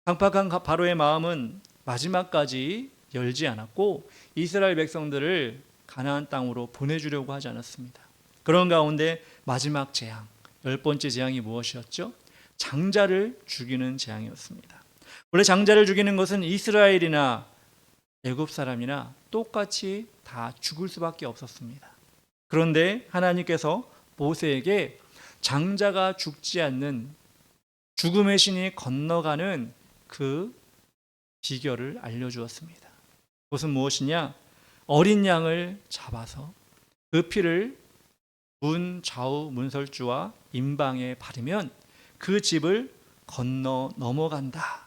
강팍한 바로의 마음은 마지막까지 열지 않았고 이스라엘 백성들을 가나안 땅으로 보내주려고 하지 않았습니다. 그런 가운데 마지막 재앙, 10번째 재앙이 무엇이었죠? 장자를 죽이는 재앙이었습니다. 원래 장자를 죽이는 것은 이스라엘이나 애굽 사람이나 똑같이 다 죽을 수밖에 없었습니다. 그런데 하나님께서 모세에게 장자가 죽지 않는 죽음의 신이 건너가는 그 비결을 알려주었습니다. 그것은 무엇이냐? 어린 양을 잡아서 그 피를 문 좌우 문설주와 임방에 바르면 그 집을 건너 넘어간다.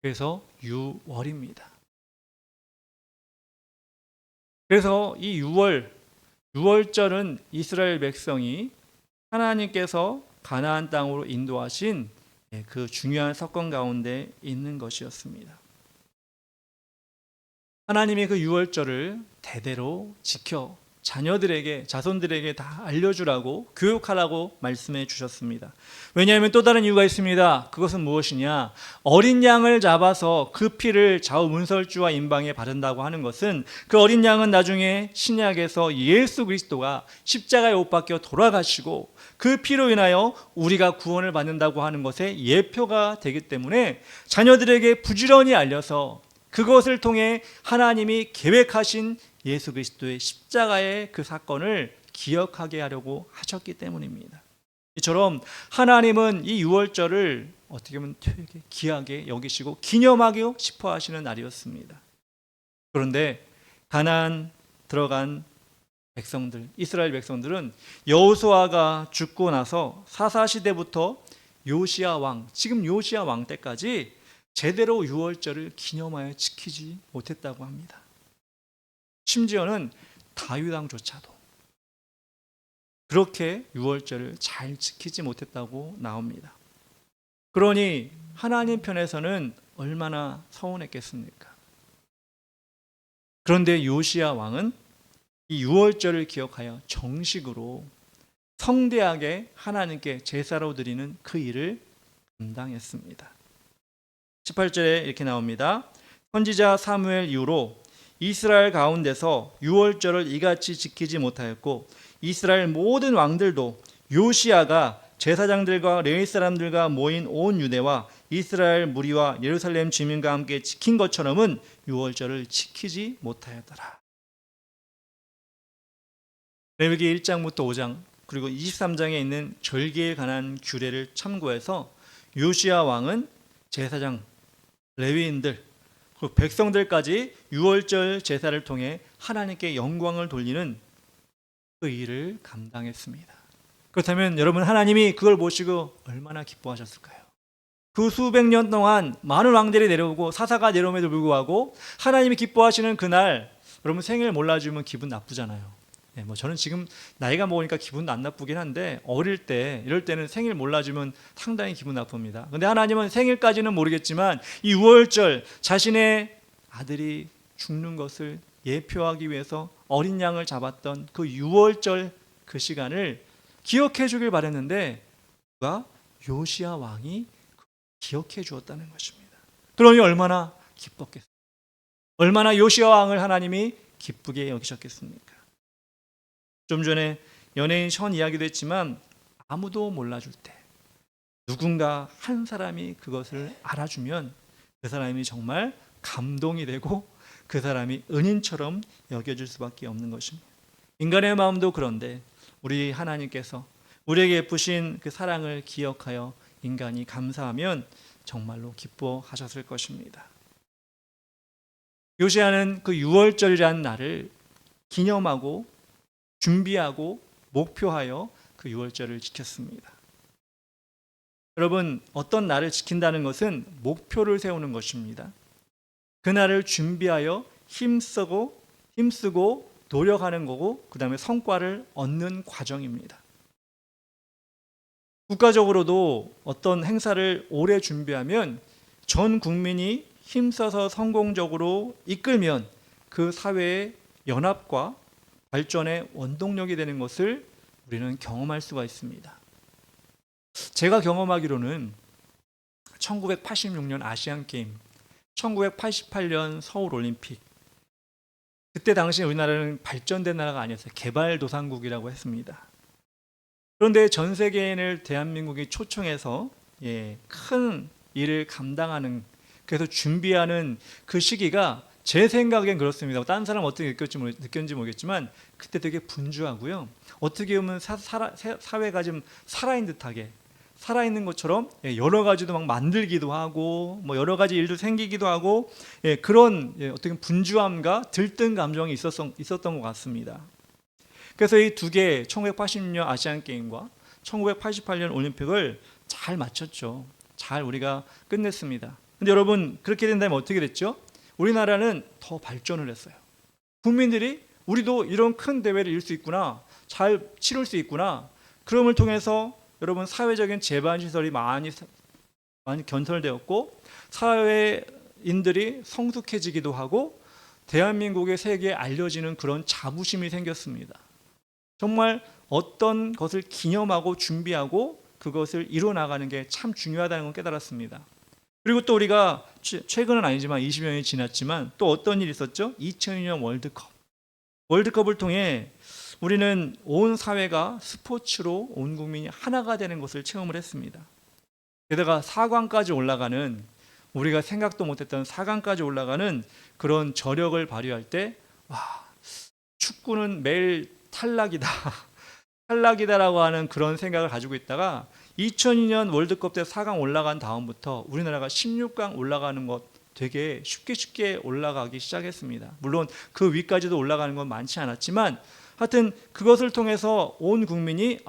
그래서 유월입니다. 그래서 이 유월절은 이스라엘 백성이 하나님께서 가나안 땅으로 인도하신 그 중요한 사건 가운데 있는 것이었습니다. 하나님이 그 유월절을 대대로 지켜 자손들에게 다 알려주라고 교육하라고 말씀해 주셨습니다. 왜냐하면 또 다른 이유가 있습니다. 그것은 무엇이냐? 어린 양을 잡아서 그 피를 좌우 문설주와 임방에 바른다고 하는 것은 그 어린 양은 나중에 신약에서 예수 그리스도가 십자가에 못 박혀 돌아가시고 그 피로 인하여 우리가 구원을 받는다고 하는 것의 예표가 되기 때문에 자녀들에게 부지런히 알려서 그것을 통해 하나님이 계획하신 예수 그리스도의 십자가의 그 사건을 기억하게 하려고 하셨기 때문입니다. 이처럼 하나님은 이 유월절을 어떻게 보면 되게 귀하게 여기시고 기념하고 싶어 하시는 날이었습니다. 그런데 가나안 들어간 백성들, 이스라엘 백성들은 여호수아가 죽고 나서 사사시대부터 요시야 왕, 지금 요시야 왕 때까지 제대로 유월절을 기념하여 지키지 못했다고 합니다. 심지어는 다윗 왕조차도 그렇게 유월절을 잘 지키지 못했다고 나옵니다. 그러니 하나님 편에서는 얼마나 서운했겠습니까? 그런데 요시야 왕은 이 유월절을 기억하여 정식으로 성대하게 하나님께 제사로 드리는 그 일을 감당했습니다. 18절에 이렇게 나옵니다. 선지자 사무엘 이후로 이스라엘 가운데서 유월절을 이같이 지키지 못하였고 이스라엘 모든 왕들도 요시야가 제사장들과 레위 사람들과 모인 온 유대와 이스라엘 무리와 예루살렘 주민과 함께 지킨 것처럼은 유월절을 지키지 못하였더라. 레위기 1장부터 5장 그리고 23장에 있는 절기에 관한 규례를 참고해서 요시야 왕은 제사장, 레위인들, 그리고 백성들까지 유월절 제사를 통해 하나님께 영광을 돌리는 그 일을 감당했습니다. 그렇다면 여러분, 하나님이 그걸 보시고 얼마나 기뻐하셨을까요? 그 수백 년 동안 많은 왕들이 내려오고 사사가 내려옴에도 불구하고 하나님이 기뻐하시는 그날, 여러분 생일 몰라주면 기분 나쁘잖아요. 저는 지금 나이가 먹으니까 기분도 안 나쁘긴 한데 어릴 때 이럴 때는 생일 몰라주면 상당히 기분 나쁩니다. 근데 하나님은 생일까지는 모르겠지만 이 유월절, 자신의 아들이 죽는 것을 예표하기 위해서 어린 양을 잡았던 그 유월절 그 시간을 기억해 주길 바랬는데 누가? 요시야 왕이 기억해 주었다는 것입니다. 그러니 얼마나 기뻤겠습니까? 얼마나 요시야 왕을 하나님이 기쁘게 여기셨겠습니까? 좀 전에 연예인 션 이야기도 했지만 아무도 몰라줄 때 누군가 한 사람이 그것을 알아주면 그 사람이 정말 감동이 되고 그 사람이 은인처럼 여겨질 수밖에 없는 것입니다. 인간의 마음도 그런데 우리 하나님께서 우리에게 베푸신 그 사랑을 기억하여 인간이 감사하면 정말로 기뻐하셨을 것입니다. 요시야는 그 유월절이라는 날을 기념하고 준비하고 목표하여 그 유월절을 지켰습니다. 여러분, 어떤 날을 지킨다는 것은 목표를 세우는 것입니다. 그 날을 준비하여 힘쓰고 노력하는 거고 그 다음에 성과를 얻는 과정입니다. 국가적으로도 어떤 행사를 오래 준비하면 전 국민이 힘써서 성공적으로 이끌면 그 사회의 연합과 발전의 원동력이 되는 것을 우리는 경험할 수가 있습니다. 제가 경험하기로는 1986년 아시안게임, 1988년 서울올림픽, 그때 당시 우리나라는 발전된 나라가 아니었어요. 개발도상국이라고 했습니다. 그런데 전 세계인을 대한민국이 초청해서 큰 일을 감당하는, 그래서 준비하는 그 시기가 제 생각엔 그렇습니다. 다른 사람 어떻게 느꼈는지 모르겠지만 그때 되게 분주하고요. 어떻게 보면 사회가 좀 살아있는 듯하게, 살아있는 것처럼 여러 가지도 막 만들기도 하고 뭐 여러 가지 일도 생기기도 하고 그런 어떻게 분주함과 들뜬 감정이 있었던 것 같습니다. 그래서 이 두 개, 1986년 아시안게임과 1988년 올림픽을 잘 마쳤죠. 잘 우리가 끝냈습니다. 근데 여러분, 그렇게 된다면 어떻게 됐죠? 우리나라는 더 발전을 했어요. 국민들이 우리도 이런 큰 대회를 이길 수 있구나, 잘 치를 수 있구나. 그럼을 통해서 여러분 사회적인 제반 시설이 많이 건설되었고 사회인들이 성숙해지기도 하고 대한민국의 세계에 알려지는 그런 자부심이 생겼습니다. 정말 어떤 것을 기념하고 준비하고 그것을 이뤄나가는 게 참 중요하다는 걸 깨달았습니다. 그리고 또 우리가 최근은 아니지만 20년이 지났지만 또 어떤 일이 있었죠? 2002년 월드컵을 통해 우리는 온 사회가 스포츠로 온 국민이 하나가 되는 것을 체험을 했습니다. 게다가 4강까지 올라가는, 우리가 생각도 못했던 4강까지 올라가는 그런 저력을 발휘할 때 축구는 매일 탈락이다라고 하는 그런 생각을 가지고 있다가 2002년 월드컵 때 4강 올라간 다음부터 우리나라가 16강 올라가는 것 되게 쉽게 올라가기 시작했습니다. 물론 그 위까지도 올라가는 건 많지 않았지만 하여튼 그것을 통해서 온 국민이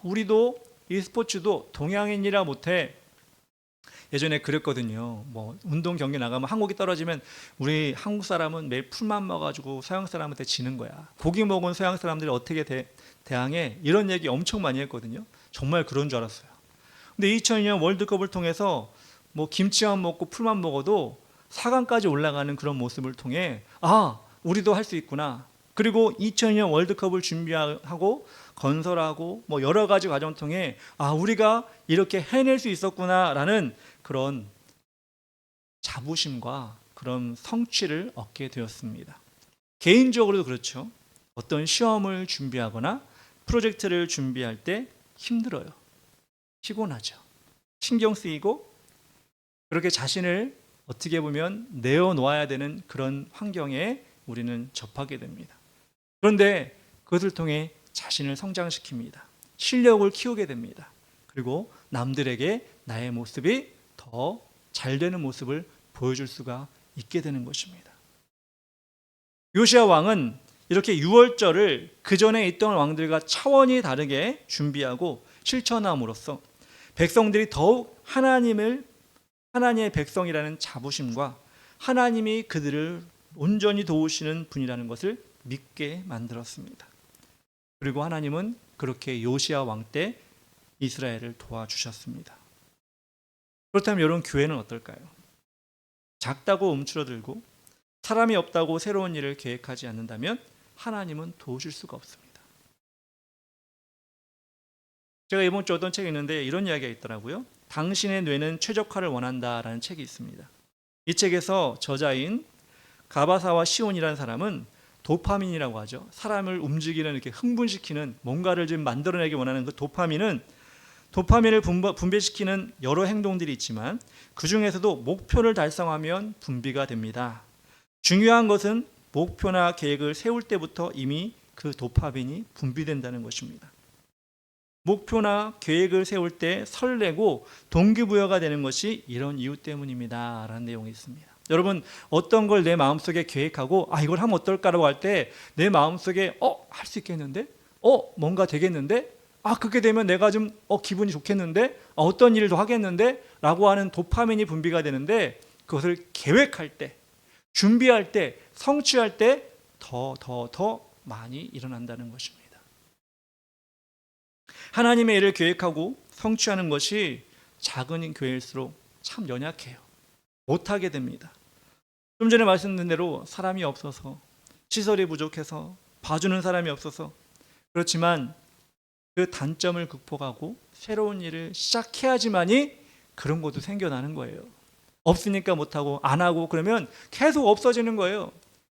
우리도 이 스포츠도 동양인이라 못해. 예전에 그랬거든요. 뭐 운동 경기 나가면 한국이 떨어지면 우리 한국 사람은 매일 풀만 먹어가지고 서양 사람한테 지는 거야. 고기 먹은 서양 사람들이 어떻게 대항해? 이런 얘기 엄청 많이 했거든요. 정말 그런 줄 알았어요. 근데 2002년 월드컵을 통해서 뭐 김치만 먹고 풀만 먹어도 4강까지 올라가는 그런 모습을 통해 우리도 할 수 있구나. 그리고 2002년 월드컵을 준비하고 건설하고 뭐 여러 가지 과정을 통해 우리가 이렇게 해낼 수 있었구나라는 그런 자부심과 그런 성취를 얻게 되었습니다. 개인적으로도 그렇죠. 어떤 시험을 준비하거나 프로젝트를 준비할 때 힘들어요. 피곤하죠. 신경 쓰이고 그렇게 자신을 어떻게 보면 내어놓아야 되는 그런 환경에 우리는 접하게 됩니다. 그런데 그것을 통해 자신을 성장시킵니다. 실력을 키우게 됩니다. 그리고 남들에게 나의 모습이 더 잘 되는 모습을 보여줄 수가 있게 되는 것입니다. 요시야 왕은 이렇게 유월절을 그 전에 있던 왕들과 차원이 다르게 준비하고 실천함으로써 백성들이 더욱 하나님의 백성이라는 자부심과 하나님이 그들을 온전히 도우시는 분이라는 것을 믿게 만들었습니다. 그리고 하나님은 그렇게 요시야 왕 때 이스라엘을 도와주셨습니다. 그렇다면 여러분, 교회는 어떨까요? 작다고 움츠러들고 사람이 없다고 새로운 일을 계획하지 않는다면 하나님은 도우실 수가 없습니다. 제가 이번 주 어떤 책이 있는데 이런 이야기가 있더라고요. 당신의 뇌는 최적화를 원한다라는 책이 있습니다. 이 책에서 저자인 가바사와 시온이라는 사람은 도파민이라고 하죠. 사람을 움직이는, 이렇게 흥분시키는, 뭔가를 좀 만들어내기 원하는 그 도파민을 분배시키는 여러 행동들이 있지만 그 중에서도 목표를 달성하면 분비가 됩니다. 중요한 것은 목표나 계획을 세울 때부터 이미 그 도파민이 분비된다는 것입니다. 목표나 계획을 세울 때 설레고 동기부여가 되는 것이 이런 이유 때문입니다 라는 내용이 있습니다. 여러분, 어떤 걸 내 마음속에 계획하고 이걸 하면 어떨까라고 할 때 내 마음속에 할 수 있겠는데? 뭔가 되겠는데? 그렇게 되면 내가 좀 기분이 좋겠는데? 어떤 일을 더 하겠는데? 라고 하는 도파민이 분비가 되는데 그것을 계획할 때, 준비할 때, 성취할 때 더 많이 일어난다는 것입니다. 하나님의 일을 계획하고 성취하는 것이 작은 교회일수록 참 연약해요. 못하게 됩니다. 좀 전에 말씀드린 대로 사람이 없어서, 시설이 부족해서, 봐주는 사람이 없어서. 그렇지만 그 단점을 극복하고 새로운 일을 시작해야지만이 그런 것도 생겨나는 거예요. 없으니까 못하고 안 하고 그러면 계속 없어지는 거예요.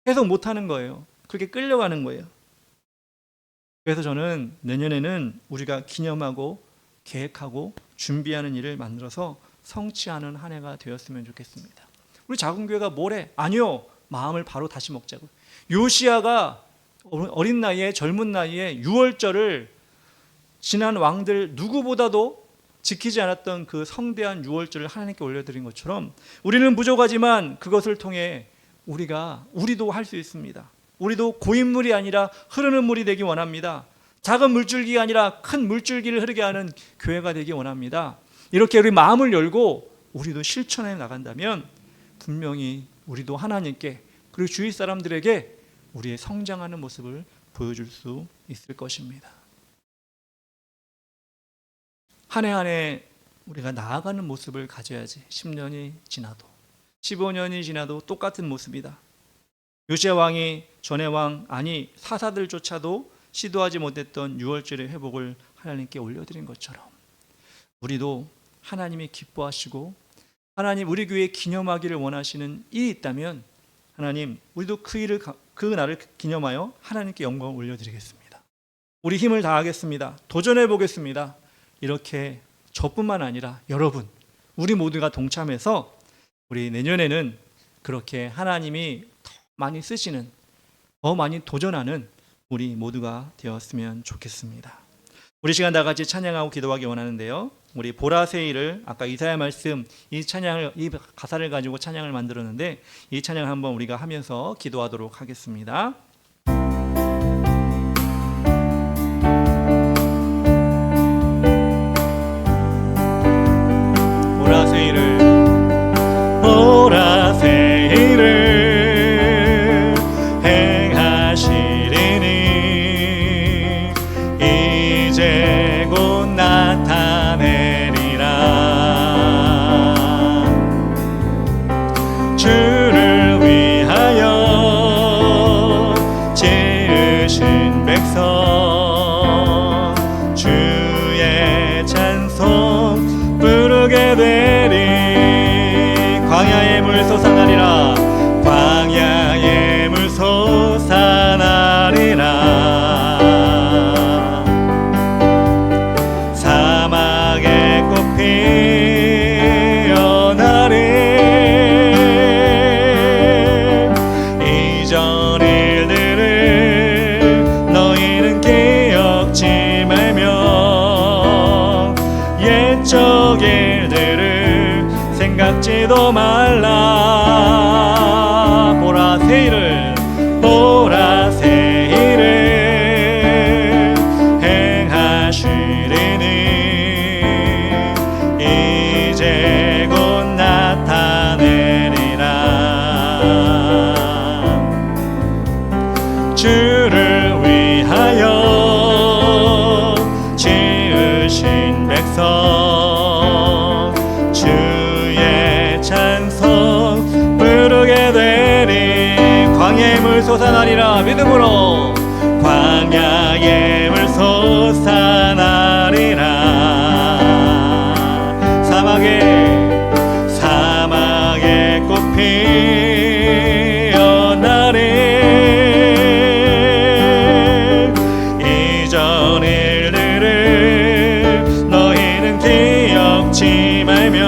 계속 못하는 거예요. 그렇게 끌려가는 거예요. 그래서 저는 내년에는 우리가 기념하고 계획하고 준비하는 일을 만들어서 성취하는 한 해가 되었으면 좋겠습니다. 우리 작은 교회가 뭐래? 아니요. 마음을 바로 다시 먹자고. 요시야가 어린 나이에, 젊은 나이에 유월절을 지난 왕들 누구보다도 지키지 않았던 그 성대한 유월절을 하나님께 올려드린 것처럼 우리는 부족하지만 그것을 통해 우리도 할 수 있습니다. 우리도 고인물이 아니라 흐르는 물이 되기 원합니다. 작은 물줄기가 아니라 큰 물줄기를 흐르게 하는 교회가 되기 원합니다. 이렇게 우리 마음을 열고 우리도 실천해 나간다면 분명히 우리도 하나님께, 그리고 주위 사람들에게 우리의 성장하는 모습을 보여줄 수 있을 것입니다. 한 해 한 해 우리가 나아가는 모습을 가져야지. 10년이 지나도 15년이 지나도 똑같은 모습이다. 요시야 왕이 전의 왕, 사사들조차도 시도하지 못했던 유월절의 회복을 하나님께 올려드린 것처럼 우리도 하나님이 기뻐하시고 하나님 우리 교회에 기념하기를 원하시는 일이 있다면 하나님, 우리도 그 날을 기념하여 하나님께 영광을 올려드리겠습니다. 우리 힘을 다하겠습니다. 도전해 보겠습니다. 이렇게 저뿐만 아니라 여러분, 우리 모두가 동참해서 우리 내년에는 그렇게 하나님이 더 많이 쓰시는, 더 많이 도전하는 우리 모두가 되었으면 좋겠습니다. 우리 시간 다 같이 찬양하고 기도하기 원하는데요. 우리 보라새이를, 아까 이사야 말씀, 이 가사를 가지고 찬양을 만들었는데 이 찬양 한번 우리가 하면서 기도하도록 하겠습니다. 보라새이를 행하시리니 이제 곧 나타내리라. 주를 위하여 지으신 백성 주의 찬송 부르게 되리. 광야의 물 솟아나리라. 광야의 물 솟아 옛적 일들을 생각지도 말라. 보라 새 일을 보라 새 일을 행하시리니 이제 곧 나타내리라. 주를 위하여 지으신 백성 주의 찬송 부르게 되리. 광야의 물 솟아나리라. 믿음으로 광야의 물 솟아나리라. 사막에 꽃 피어나리. 이전 일들을 너희는 기억지 말며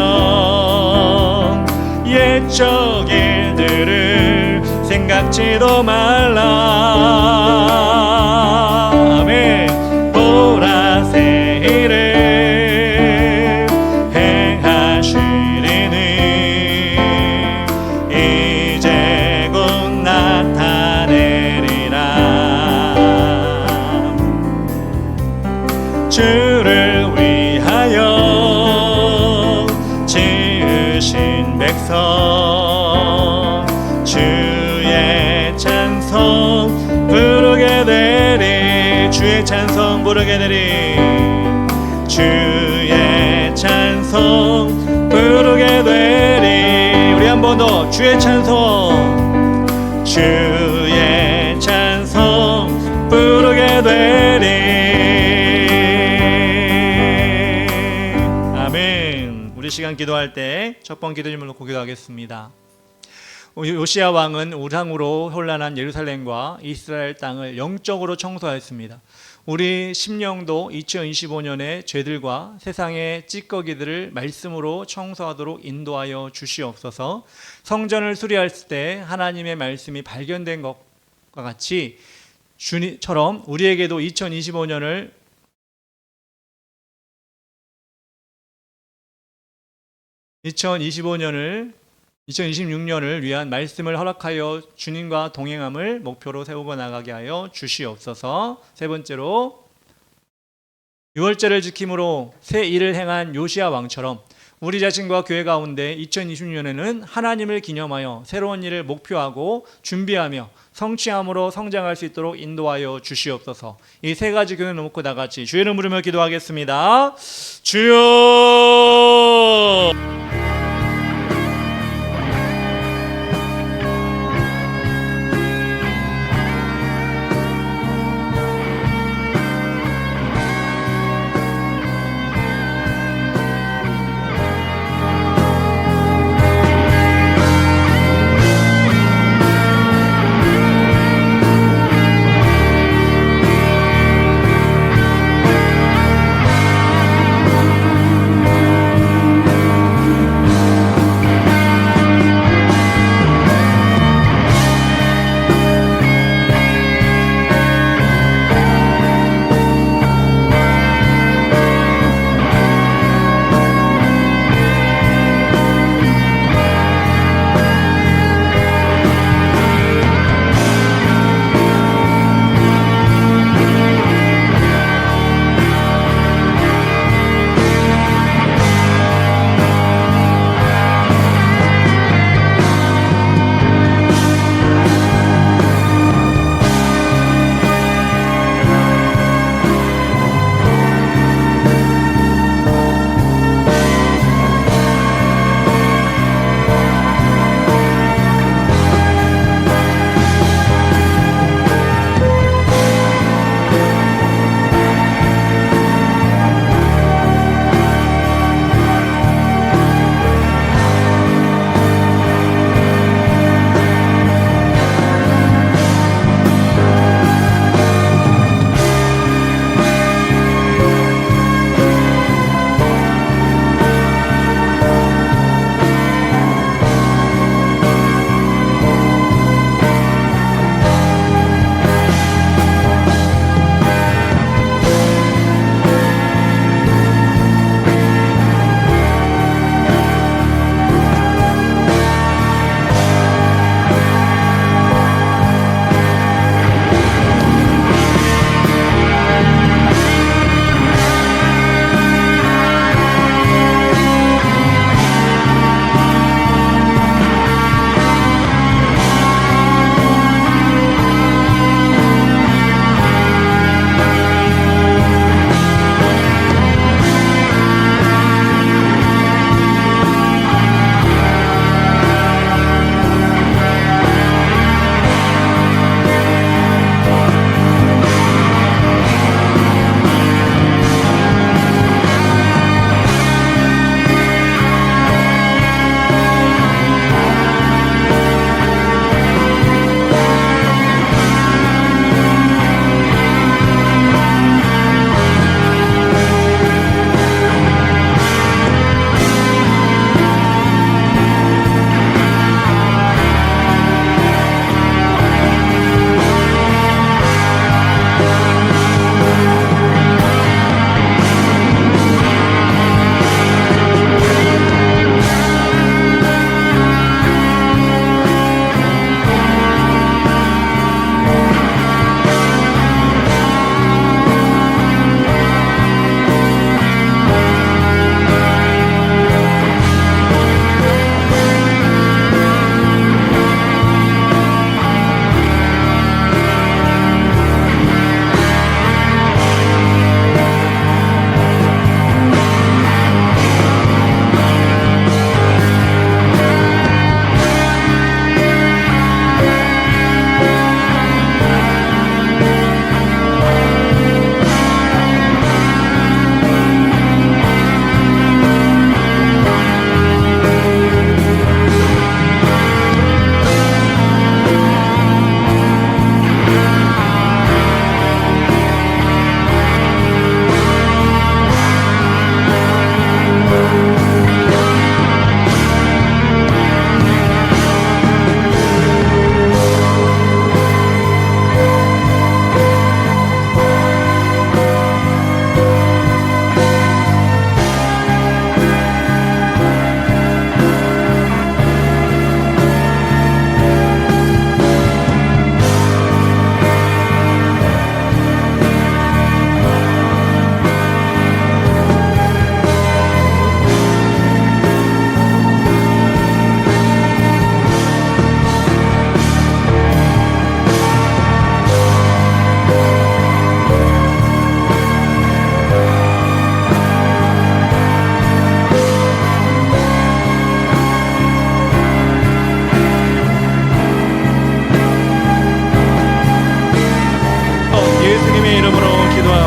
옛적 일들을 생각지도 말라. 아멘. 보라 새 일을 행하시리니 이제 곧 나타내리라. 주를 위하여 지으신 백성 주의 찬송 부르게 되리. 주의 찬송 부르게 되리. 주의 찬송 부르게 되리. 우리 한 번 더 주의 찬송 주의 찬송 부르게 되리. 아멘. 우리 시간 기도할 때 첫 번 기도 질문을 기도하겠습니다. 요시야 왕은 우상으로 혼란한 예루살렘과 이스라엘 땅을 영적으로 청소하였습니다. 우리 심령도 2025년의 죄들과 세상의 찌꺼기들을 말씀으로 청소하도록 인도하여 주시옵소서. 성전을 수리했을 때 하나님의 말씀이 발견된 것과 같이 주님처럼 우리에게도 2026년을 위한 말씀을 허락하여 주님과 동행함을 목표로 세우고 나가게 하여 주시옵소서. 세 번째로 유월절을 지킴으로 새 일을 행한 요시야 왕처럼 우리 자신과 교회 가운데 2026년에는 하나님을 기념하여 새로운 일을 목표하고 준비하며 성취함으로 성장할 수 있도록 인도하여 주시옵소서. 이 세 가지 교훈을 놓고 다 같이 주의 이름 부르며 기도하겠습니다. 주여.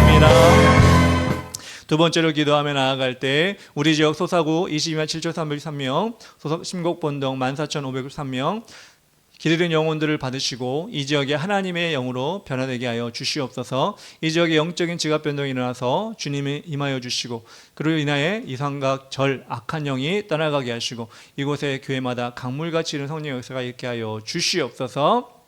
감사합니다. 두 번째로 기도하며 나아갈 때 우리 지역 소사구 22만 7,303명, 소속 심곡본동 14,503명 길 잃은 영혼들을 받으시고 이 지역에 하나님의 영으로 변화되게 하여 주시옵소서. 이 지역에 영적인 지각 변동이 일어나서 주님이 임하여 주시고 그로 인하여 이상각 절 악한 영이 떠나가게 하시고 이곳에 교회마다 강물같이 이른 성령 역사가 있게 하여 주시옵소서.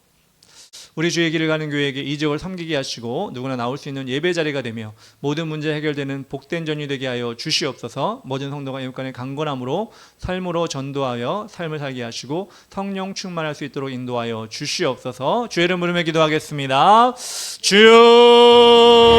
우리 주의 길을 가는 교회에게 이 지역을 섬기게 하시고 누구나 나올 수 있는 예배 자리가 되며 모든 문제 해결되는 복된 전이 되게 하여 주시옵소서. 모든 성도가 이웃간의 강건함으로 삶으로 전도하여 삶을 살게 하시고 성령 충만할 수 있도록 인도하여 주시옵소서. 주의 이름 부르며 기도하겠습니다. 주여.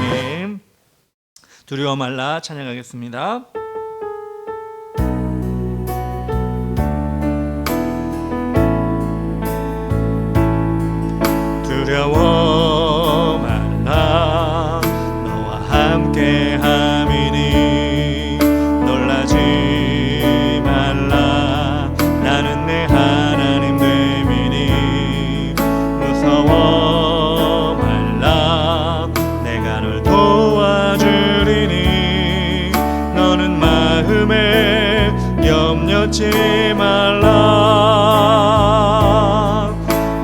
아멘. 두려워 말라 찬양하겠습니다. 두려워 말라 너와 함께 함이니 놀라지 말라 나는 내 하나님 됨이니 무서워 말라 내가 널 도와주리니 너는 마음에 염려치 말라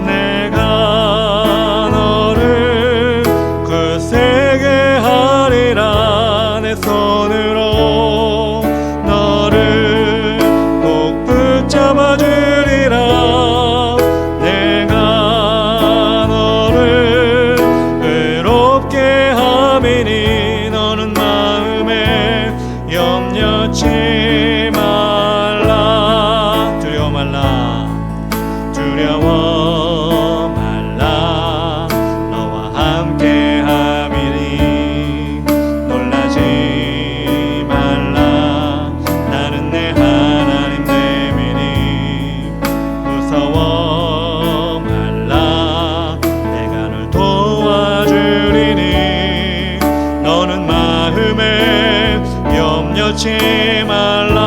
내가 너를 굳세게 하리라 내 손으로 너를 꼭 붙잡아 주리라 내가 너를 의롭게 함이니 너는 마음에 염려치 말라 두려워 말라 두려워 말라 너와 함께 함이니 놀라지 말라 나는 내 하나님 됨이니 무서워 말라 내가 널 도와주리니 너는 마음에 염려치 말라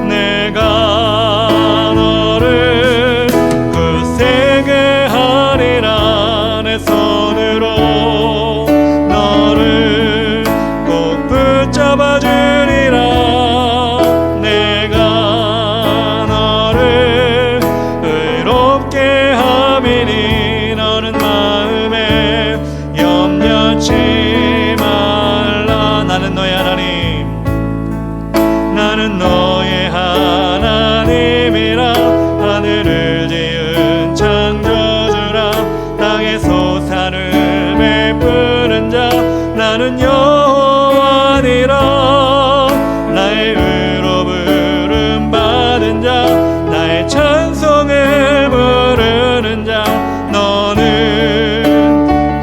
내가 너를 굳세게 하리라 내 손으로 너를 꼭 붙잡아 주리라 내가 너를 의롭게 함이니 너는 마음에 염려치 말라 나는 너의 하나님 나는 너의 하나님이라 하늘을 지은 창조주라 땅에서 산을 베푸는 자 나는 여호와니라 나의 의로 부름 받은 자 나의 찬송을 부르는 자 너는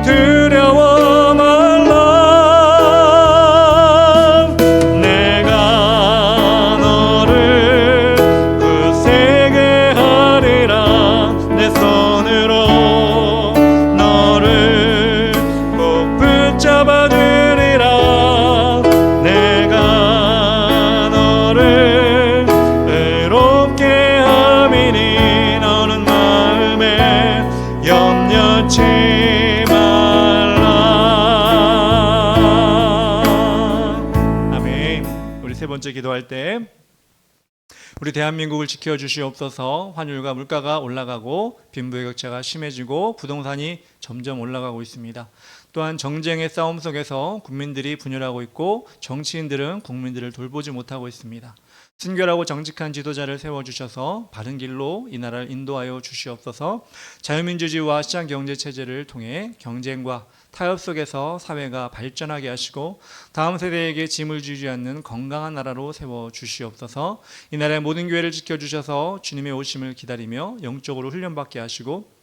두려워 말라 내가 너를 굳세게 하리라 내 손으로 너를 꼭 붙잡아 주리라 내가 너를 의롭게 함이니 너는 마음에 염려치 말라 아멘. 우리 세 번째 기도할 때 우리 대한민국을 지켜주시옵소서. 환율과 물가가 올라가고 빈부의 격차가 심해지고 부동산이 점점 올라가고 있습니다. 또한 정쟁의 싸움 속에서 국민들이 분열하고 있고 정치인들은 국민들을 돌보지 못하고 있습니다. 순결하고 정직한 지도자를 세워주셔서 바른 길로 이 나라를 인도하여 주시옵소서. 자유민주주의와 시장경제체제를 통해 경쟁과 타협 속에서 사회가 발전하게 하시고 다음 세대에게 짐을 주지 않는 건강한 나라로 세워주시옵소서. 이 나라의 모든 교회를 지켜주셔서 주님의 오심을 기다리며 영적으로 훈련받게 하시고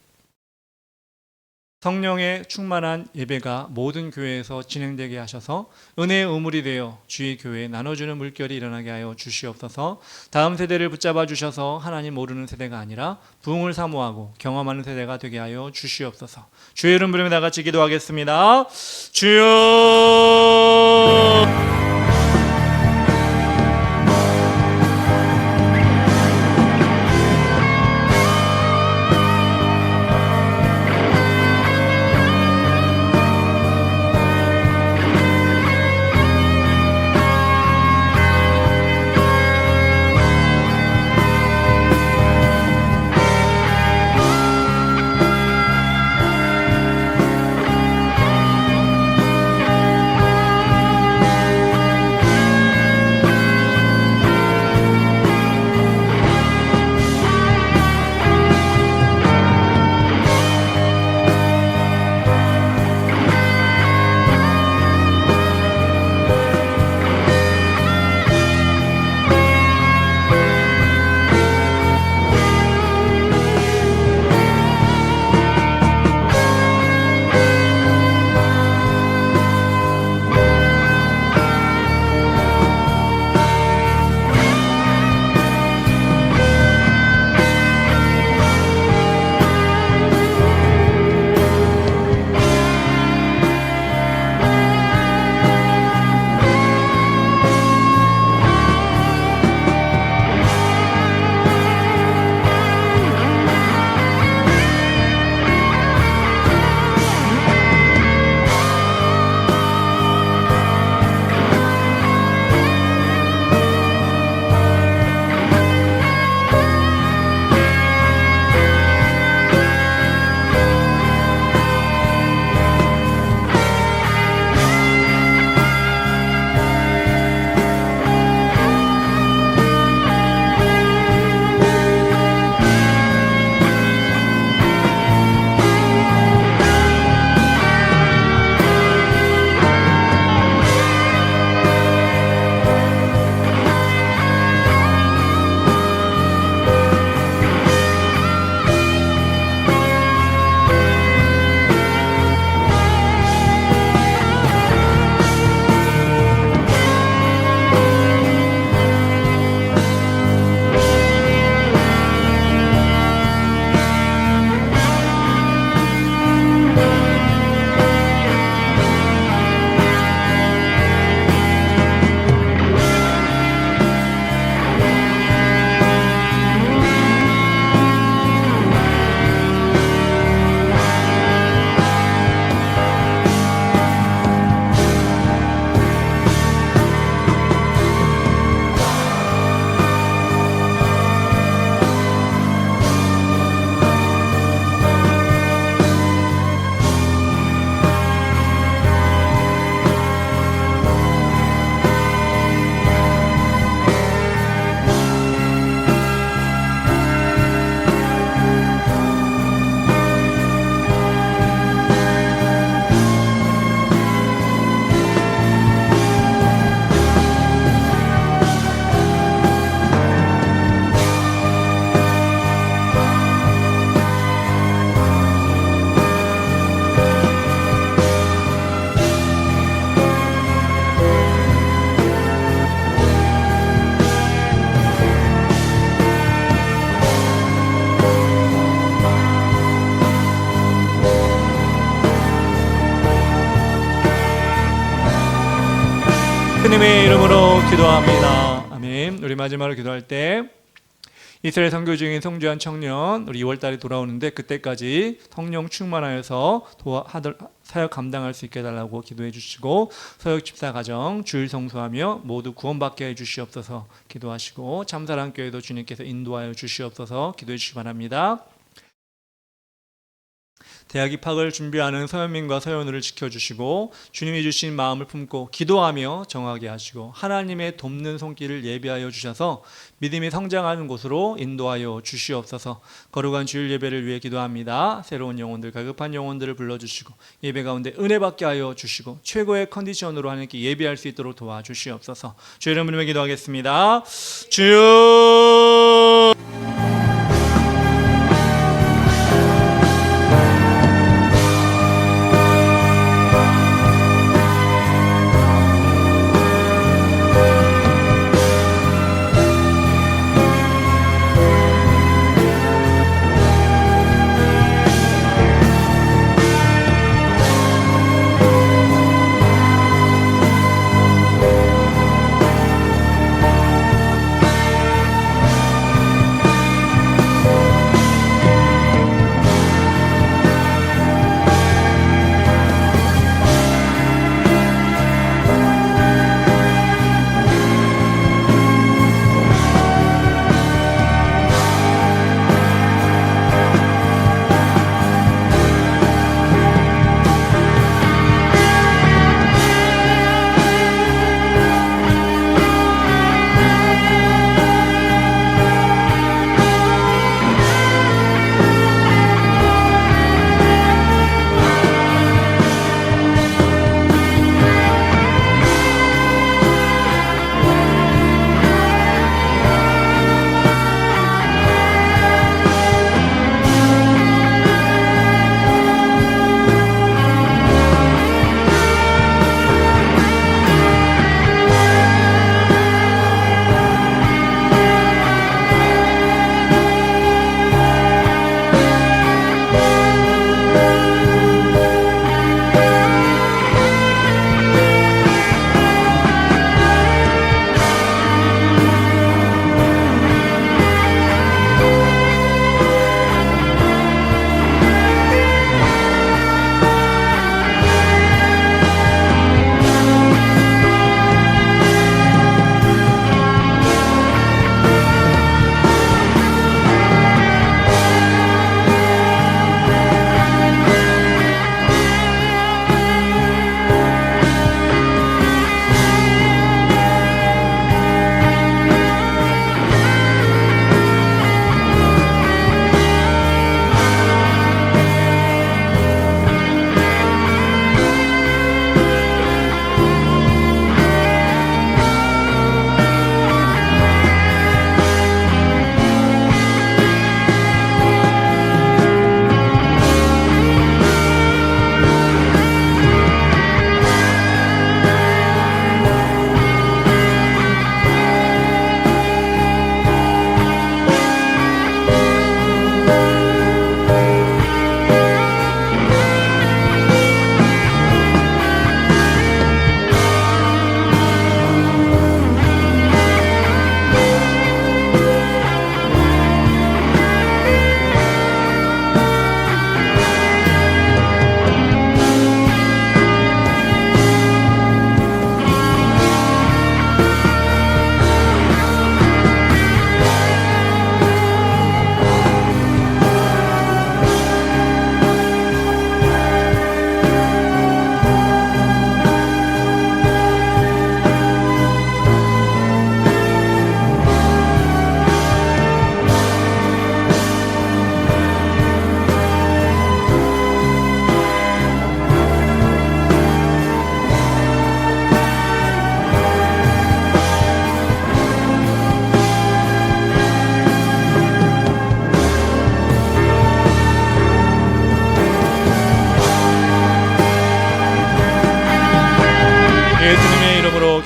성령의 충만한 예배가 모든 교회에서 진행되게 하셔서 은혜의 우물이 되어 주의 교회에 나눠주는 물결이 일어나게 하여 주시옵소서. 다음 세대를 붙잡아 주셔서 하나님 모르는 세대가 아니라 부흥을 사모하고 경험하는 세대가 되게 하여 주시옵소서. 주의 이름 부르며 다 같이 기도하겠습니다. 주여 예수님의 이름으로 기도합니다. 아멘. 우리 마지막으로 기도할 때 이스라엘 선교 중인 성주한 청년 우리 2월달에 돌아오는데 그때까지 성령 충만하여서 사역 감당할 수 있게 해달라고 기도해 주시고 서역 집사 가정 주일 성수하며 모두 구원받게 해 주시옵소서 기도하시고 참사랑교회도 주님께서 인도하여 주시옵소서 기도해 주시기 바랍니다. 대학 입학을 준비하는 서현민과 서현우를 지켜주시고 주님이 주신 마음을 품고 기도하며 정하게 하시고 하나님의 돕는 손길을 예비하여 주셔서 믿음이 성장하는 곳으로 인도하여 주시옵소서. 거룩한 주일 예배를 위해 기도합니다. 새로운 영혼들, 갈급한 영혼들을 불러주시고 예배 가운데 은혜 받게 하여 주시고 최고의 컨디션으로 하나님께 예배할 수 있도록 도와주시옵소서. 주의 이름으로 기도하겠습니다. 주여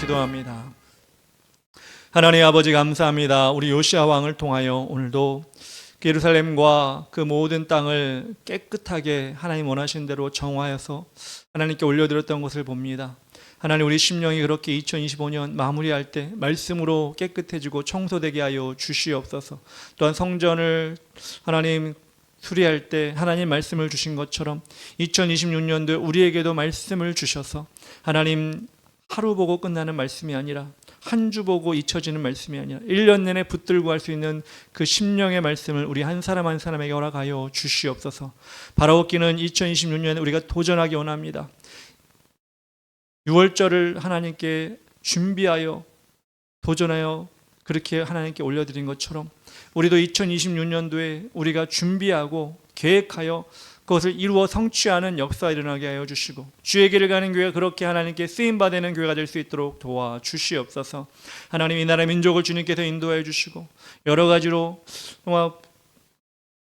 기도합니다. 하나님 아버지 감사합니다. 우리 요시야 왕을 통하여 오늘도 예루살렘과 그 모든 땅을 깨끗하게 하나님 원하신 대로 정화해서 하나님께 올려드렸던 것을 봅니다. 하나님 우리 심령이 그렇게 2025년 마무리할 때 말씀으로 깨끗해지고 청소되게 하여 주시옵소서. 또한 성전을 하나님 수리할 때 하나님 말씀을 주신 것처럼 2026년도에 우리에게도 말씀을 주셔서 하나님 하루 보고 끝나는 말씀이 아니라 한 주 보고 잊혀지는 말씀이 아니라 1년 내내 붙들고 할 수 있는 그 심령의 말씀을 우리 한 사람 한 사람에게 허락하여 주시옵소서. 바라옵기는 2026년에 우리가 도전하기 원합니다. 6월절을 하나님께 준비하여 도전하여 그렇게 하나님께 올려드린 것처럼 우리도 2026년도에 우리가 준비하고 계획하여 그것을 이루어 성취하는 역사가 일어나게 하여 주시고 주의 길을 가는 교회가 그렇게 하나님께 쓰임받는 교회가 될 수 있도록 도와주시옵소서. 하나님 이 나라 민족을 주님께서 인도하여 주시고 여러 가지로 정말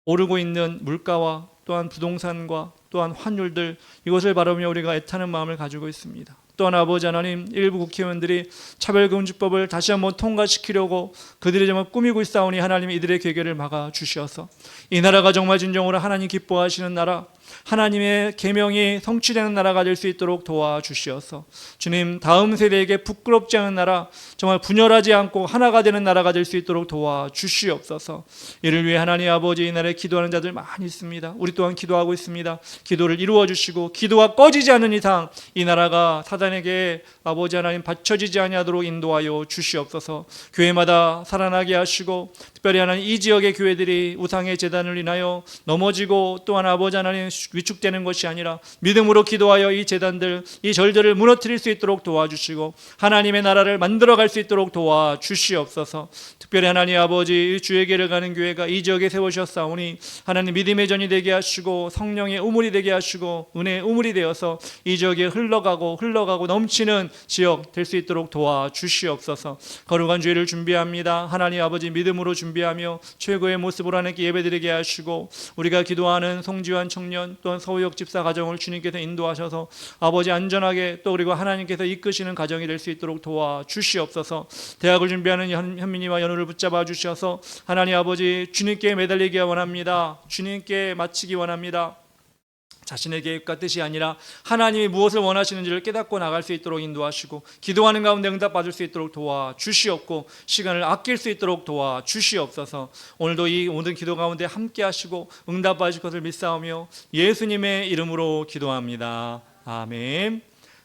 오르고 있는 물가와 또한 부동산과 또한 환율들 이것을 바라보며 우리가 애타는 마음을 가지고 있습니다. 또한 아버지 하나님 일부 국회의원들이 차별금지법을 다시 한번 통과시키려고 그들이 정말 꾸미고 있사오니 하나님 이들의 계획을 막아주셔서 이 나라가 정말 진정으로 하나님 기뻐하시는 나라 하나님의 계명이 성취되는 나라가 될 수 있도록 도와주시어서 주님 다음 세대에게 부끄럽지 않은 나라 정말 분열하지 않고 하나가 되는 나라가 될 수 있도록 도와주시옵소서. 이를 위해 하나님 아버지 이 나라에 기도하는 자들 많이 있습니다. 우리 또한 기도하고 있습니다. 기도를 이루어 주시고 기도가 꺼지지 않는 이상 이 나라가 사단에게 아버지 하나님 받쳐지지 아니하도록 인도하여 주시옵소서. 교회마다 살아나게 하시고 특별히 하나님 이 지역의 교회들이 우상의 제단을 인하여 넘어지고 또한 아버지 하나님 위축되는 것이 아니라 믿음으로 기도하여 이 제단들 이 절들을 무너뜨릴 수 있도록 도와주시고 하나님의 나라를 만들어갈 수 있도록 도와주시옵소서. 특별히 하나님 아버지 주의 길을 가는 교회가 이 지역에 세우셨사오니 하나님 믿음의 전이 되게 하시고 성령의 우물이 되게 하시고 은혜의 우물이 되어서 이 지역에 흘러가고 넘치는 지역 될 수 있도록 도와주시옵소서. 거룩한 주의를 준비합니다. 하나님 아버지 믿음으로 준비하며 최고의 모습으로 하나님께 예배드리게 하시고 우리가 기도하는 송지환 청년 또한 서우역 집사 가정을 주님께서 인도하셔서 아버지 안전하게 또 그리고 하나님께서 이끄시는 가정이 될 수 있도록 도와주시옵소서. 대학을 준비하는 현민이와 연우를 붙잡아 주셔서 하나님 아버지 주님께 매달리기 원합니다. 주님께 마치기 원합니다. 자신의 계획과 뜻이 아니라 하나님이 무엇을 원하시는지를 깨닫고 나갈 수 있도록 인도하시고 기도하는 가운데 응답받을 수 있도록 도와주시옵고 시간을 아낄 수 있도록 도와주시옵소서. 오늘도 이 모든 기도 가운데 함께 하시고 응답받으실 것을 믿사오며 예수님의 이름으로 기도합니다. 아멘.